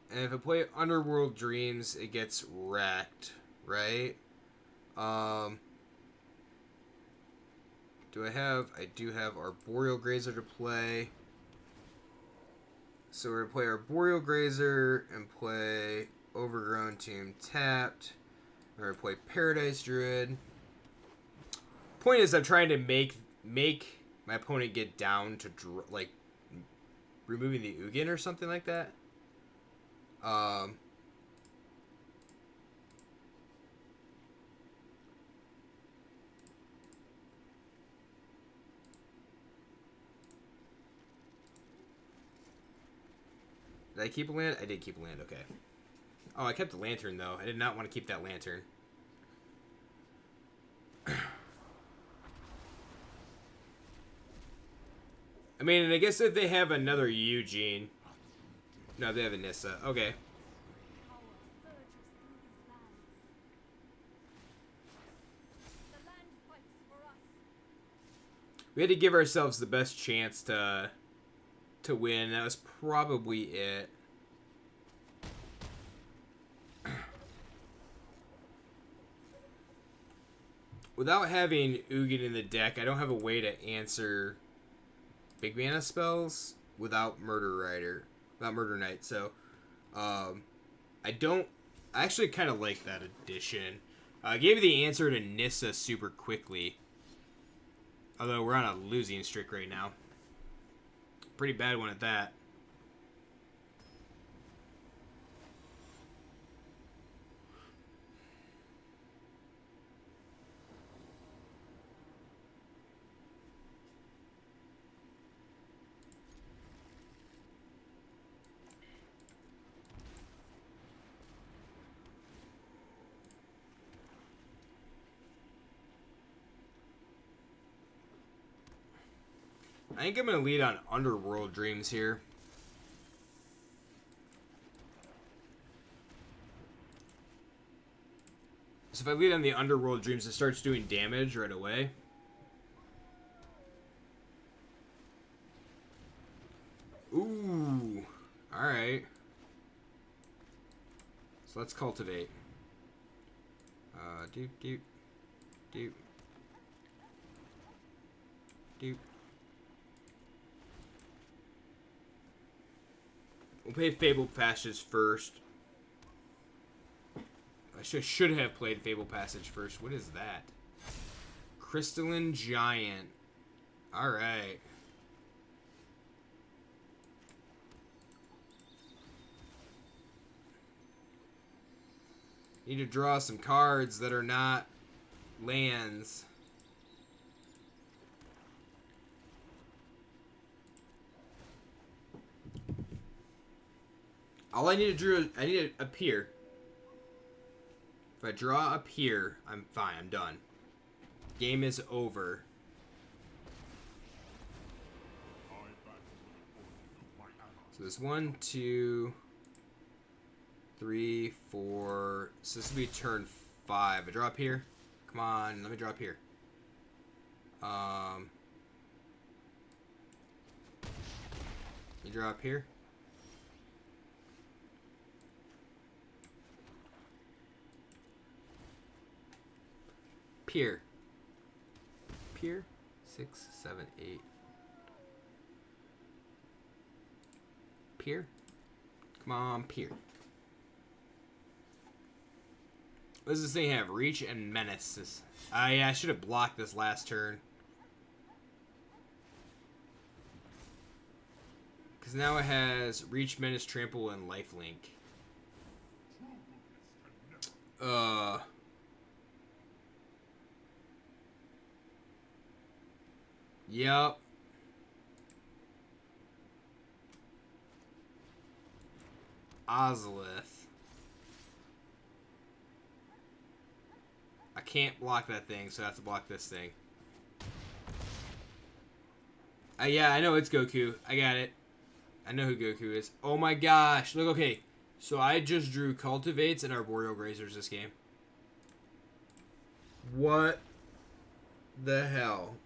And if I play Underworld Dreams, it gets wrecked, right? Do I have... I do have Arboreal Grazer to play. So we're going to play Arboreal Grazer and play Overgrown Tomb tapped. We're going to play Paradise Druid. Point is, I'm trying to make my opponent get down to, like, removing the Ugin or something like that. Um, did I keep a land? I did keep a land, okay. Oh, I kept the lantern, though. I did not want to keep that lantern. I mean, and I guess if they have another Eugene... No, they have a Nissa. Okay. Power surges through these lands. The land fights for us. We had to give ourselves the best chance to win. That was probably it. Without having Ugin in the deck, I don't have a way to answer big mana spells without Murder Knight. So, I actually kind of like that addition. I gave you the answer to Nissa super quickly. Although we're on a losing streak right now. Pretty bad one at that. I think I'm going to lead on Underworld Dreams here. So if I lead on the Underworld Dreams, it starts doing damage right away. Ooh. Alright. So let's cultivate. Doop, doop. Doop. Doop. We'll play Fabled Passage first. I should have played Fabled Passage first. What is that? Crystalline Giant. Alright. Need to draw some cards that are not lands. All I need to draw, I need to appear. If I draw up here, I'm fine. I'm done. Game is over. So there's 1, 2, 3, 4. So this will be turn 5. I draw up here. Come on, let me draw up here. You draw up here. Pier. Pier? 6, 7, 8. Pier? Come on, Pier. What does this thing have? Reach and Menace. Yeah, I should have blocked this last turn. Because now it has Reach, Menace, Trample, and Lifelink. Yep. Ozolith. I can't block that thing, so I have to block this thing. Yeah, I know it's Goku. I got it. I know who Goku is. Oh my gosh. Look, okay. So I just drew Cultivates and Arboreal Grazers this game. What the hell?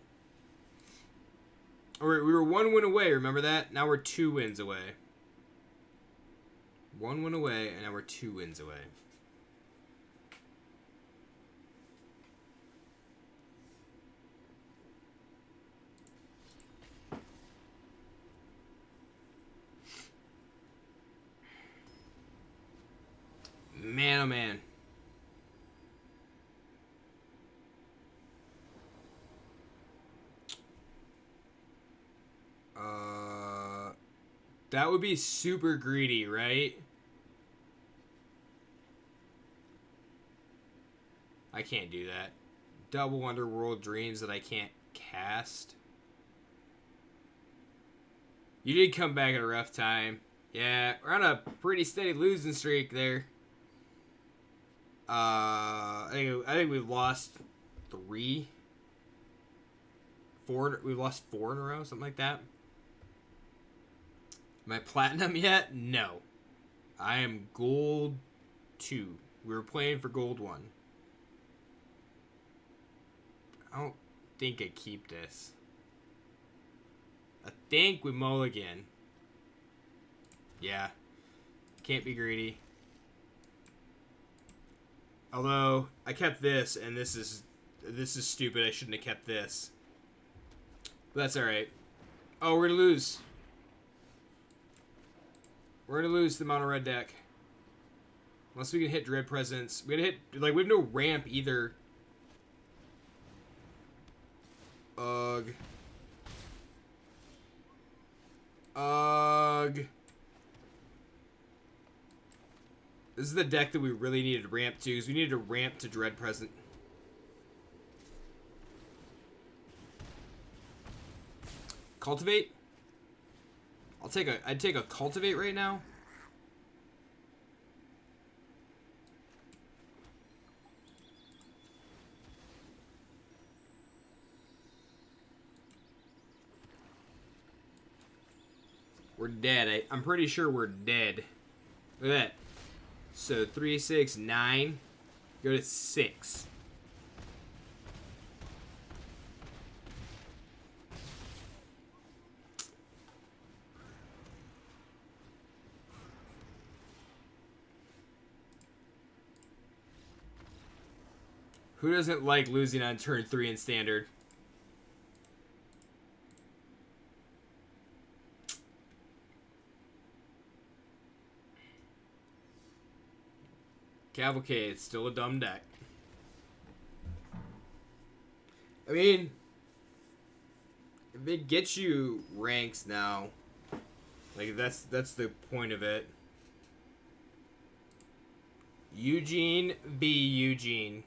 We were 1 win away, remember that? Now we're 2 wins away. 1 win away, and now we're 2 wins away. Man, oh man. That would be super greedy, right? I can't do that. Double Underworld Dreams that I can't cast. You did come back at a rough time. Yeah, we're on a pretty steady losing streak there. I think we've lost 3. 4. We've lost 4 in a row, something like that. Am I platinum yet? No. I am gold 2. We were playing for gold 1. I don't think I keep this. I think we mulligan. Yeah. Can't be greedy. Although, I kept this, and this is stupid. I shouldn't have kept this. But that's alright. Oh, we're gonna lose. We're gonna lose the mono red deck. Unless we can hit Dread Presence. We gotta hit, like, we have no ramp either. Ugh. Ugh. This is the deck that we really needed to ramp to, because we needed to ramp to Dread Present. Cultivate? I'd take a Cultivate right now. We're dead. I'm pretty sure we're dead. Look at that. So 3, 6, 9. Go to 6. Who doesn't like losing on turn 3 in Standard? Cavalcade, still a dumb deck. I mean, if it gets you ranks now, like that's the point of it. Eugene B. Eugene.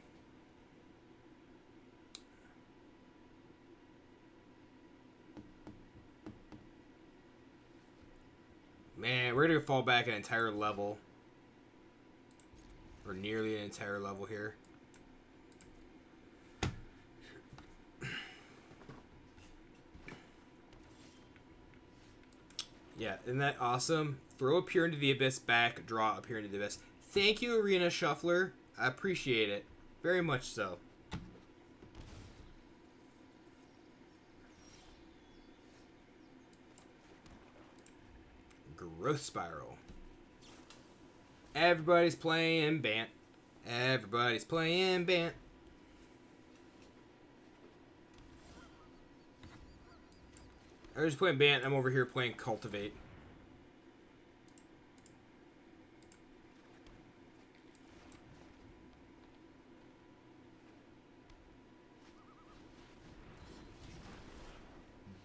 Man, we're gonna fall back an entire level. Or nearly an entire level here. Yeah, isn't that awesome? Throw a Peer into the Abyss back, draw a Peer into the Abyss. Thank you, Arena Shuffler. I appreciate it. Very much so. Growth Spiral. Everybody's playing Bant. Everybody's playing Bant. I'm just playing Bant. I'm over here playing Cultivate.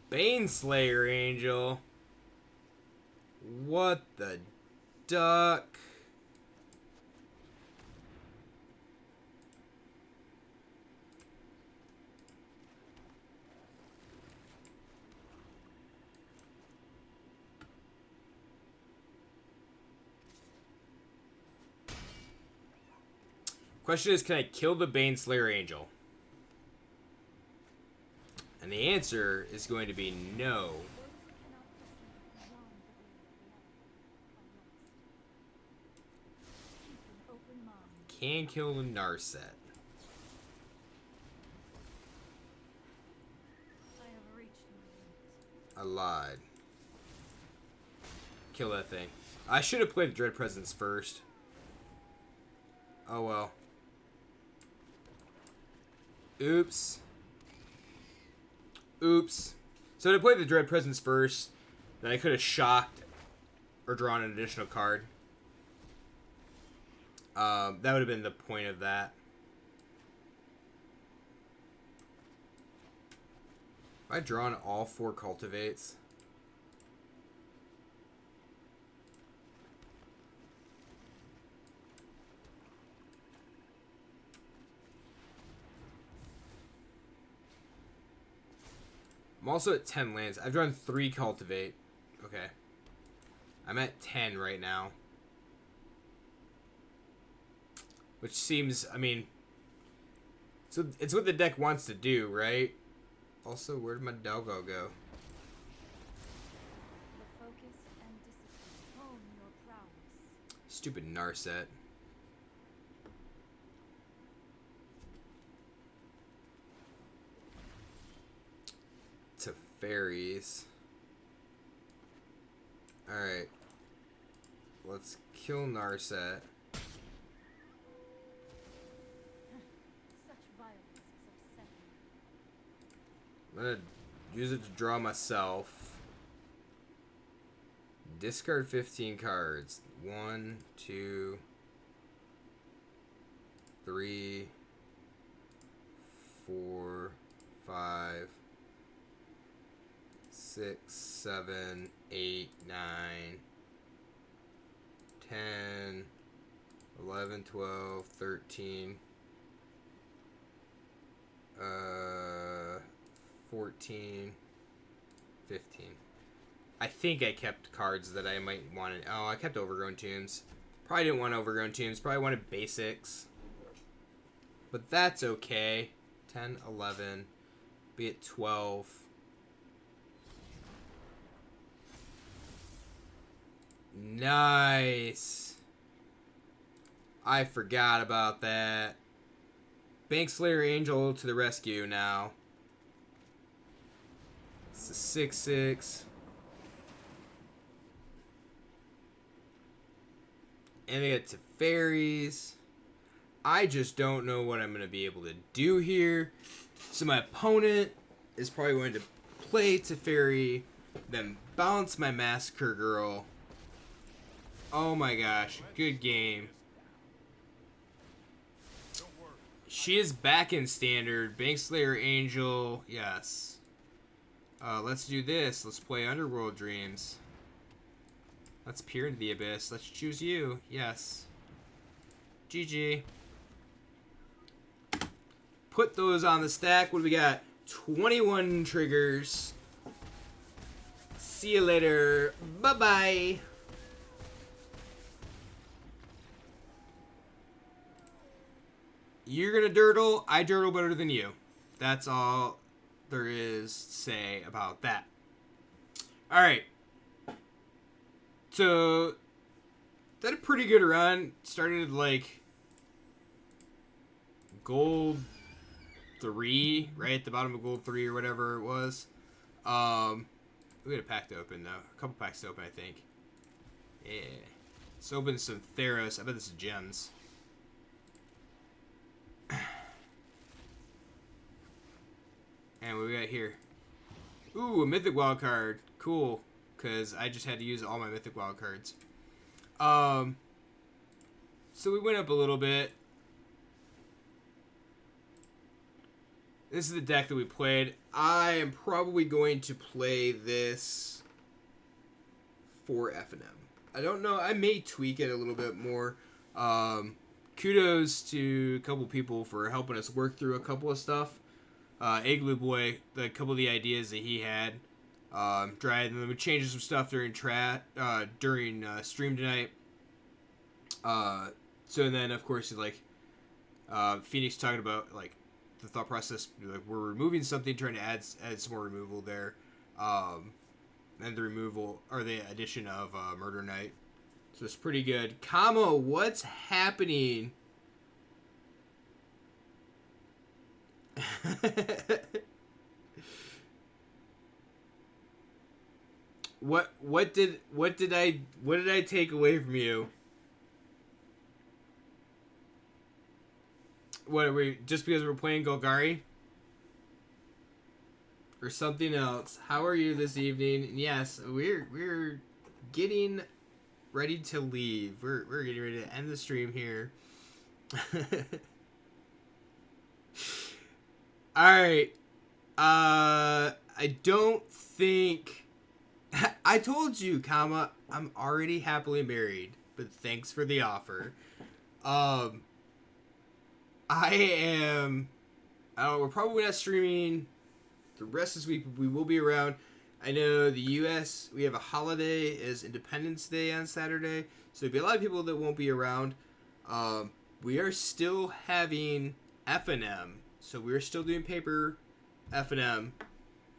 Baneslayer Angel. What the duck? Question is, can I kill the Baneslayer Angel? And the answer is going to be no. Can kill the Narset. I lied. Kill that thing. I should have played the Dread Presence first. Oh well. Oops. Oops. So to play the Dread Presence first, then I could have shocked or drawn an additional card. That would have been the point of that. Have I drawn all 4 Cultivates? I'm also at 10 lands. I've drawn 3 cultivate. Okay. I'm at 10 right now. Which seems, I mean, so it's what the deck wants to do, right? Also, where did my doggo go? The focus and discipline hone your prowess. Stupid Narset. To fairies. Alright. Let's kill Narset. Such violence is upsetting. I'm gonna use it to draw myself. Discard 15 cards. 1, 2, 3, 4, 5, 6, 7, 8, 9, 10, 11, 12, 13, 14, 15. I think I kept cards that I might want to... Oh, I kept Overgrown Tombs. Probably didn't want Overgrown Tombs. Probably wanted basics. But that's okay. 10, 11. Be it 12. Nice. I forgot about that. Bankslayer Angel to the rescue now. It's a 6/6. And they get to fairies. I just don't know what I'm going to be able to do here. So my opponent is probably going to play Teferi, then bounce my Massacre Girl. Oh my gosh, good game. She is back in standard. Bankslayer Angel, yes. Let's do this. Let's play Underworld Dreams. Let's peer into the abyss. Let's choose you. Yes. GG. Put those on the stack. What do we got? 21 triggers. See you later. Bye-bye. You're gonna dirtle. I dirtle better than you. That's all there is to say about that. Alright. So, that a pretty good run. Started like gold 3, right at the bottom of gold 3 or whatever it was. We had a pack to open though. A couple packs to open, I think. Yeah. Let's open some Theros. I bet this is gems. And what we got here? Ooh, a Mythic Wild card. Cool. Because I just had to use all my Mythic Wild cards. So we went up a little bit. This is the deck that we played. I am probably going to play this for F&M. I don't know. I may tweak it a little bit more. Kudos to a couple people for helping us work through a couple of stuff. Igloo Boy, a couple of the ideas that he had. Tried, and then we changed some stuff during stream tonight. So then, of course, like Phoenix talking about like the thought process, like we're removing something, trying to add some more removal there, and the removal or the addition of Murder Knight. So it's pretty good. Kamo, what's happening? What did I take away from you? What are we, just because we're playing Golgari? Or something else? How are you this evening? And yes, we're getting ready to leave. We're getting ready to end the stream here. Alright. I don't think... I told you, Kama, I'm already happily married, but thanks for the offer. I am... we're probably not streaming the rest of this week we will be around. I know the U.S., we have a holiday as Independence Day on Saturday, so there'll be a lot of people that won't be around. We are still having F&M, so we're still doing paper F&M.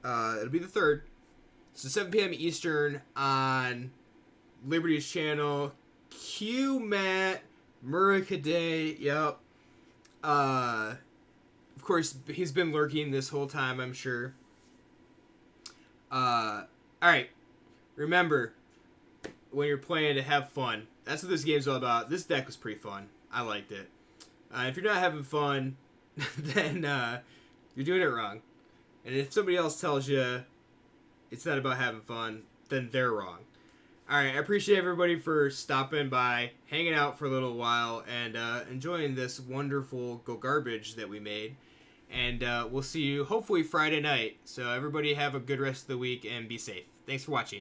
It'll be the 3rd. So 7 p.m. Eastern on Liberty's channel. Q Matt Murakaday. Yep. Of course, he's been lurking this whole time, I'm sure. Alright. Remember, when you're playing, to have fun. That's what this game's all about. This deck was pretty fun. I liked it. If you're not having fun, then you're doing it wrong. And if somebody else tells you it's not about having fun, then they're wrong. Alright, I appreciate everybody for stopping by, hanging out for a little while, and enjoying this wonderful Go Garbage that we made. And we'll see you hopefully Friday night. So everybody have a good rest of the week and be safe. Thanks for watching.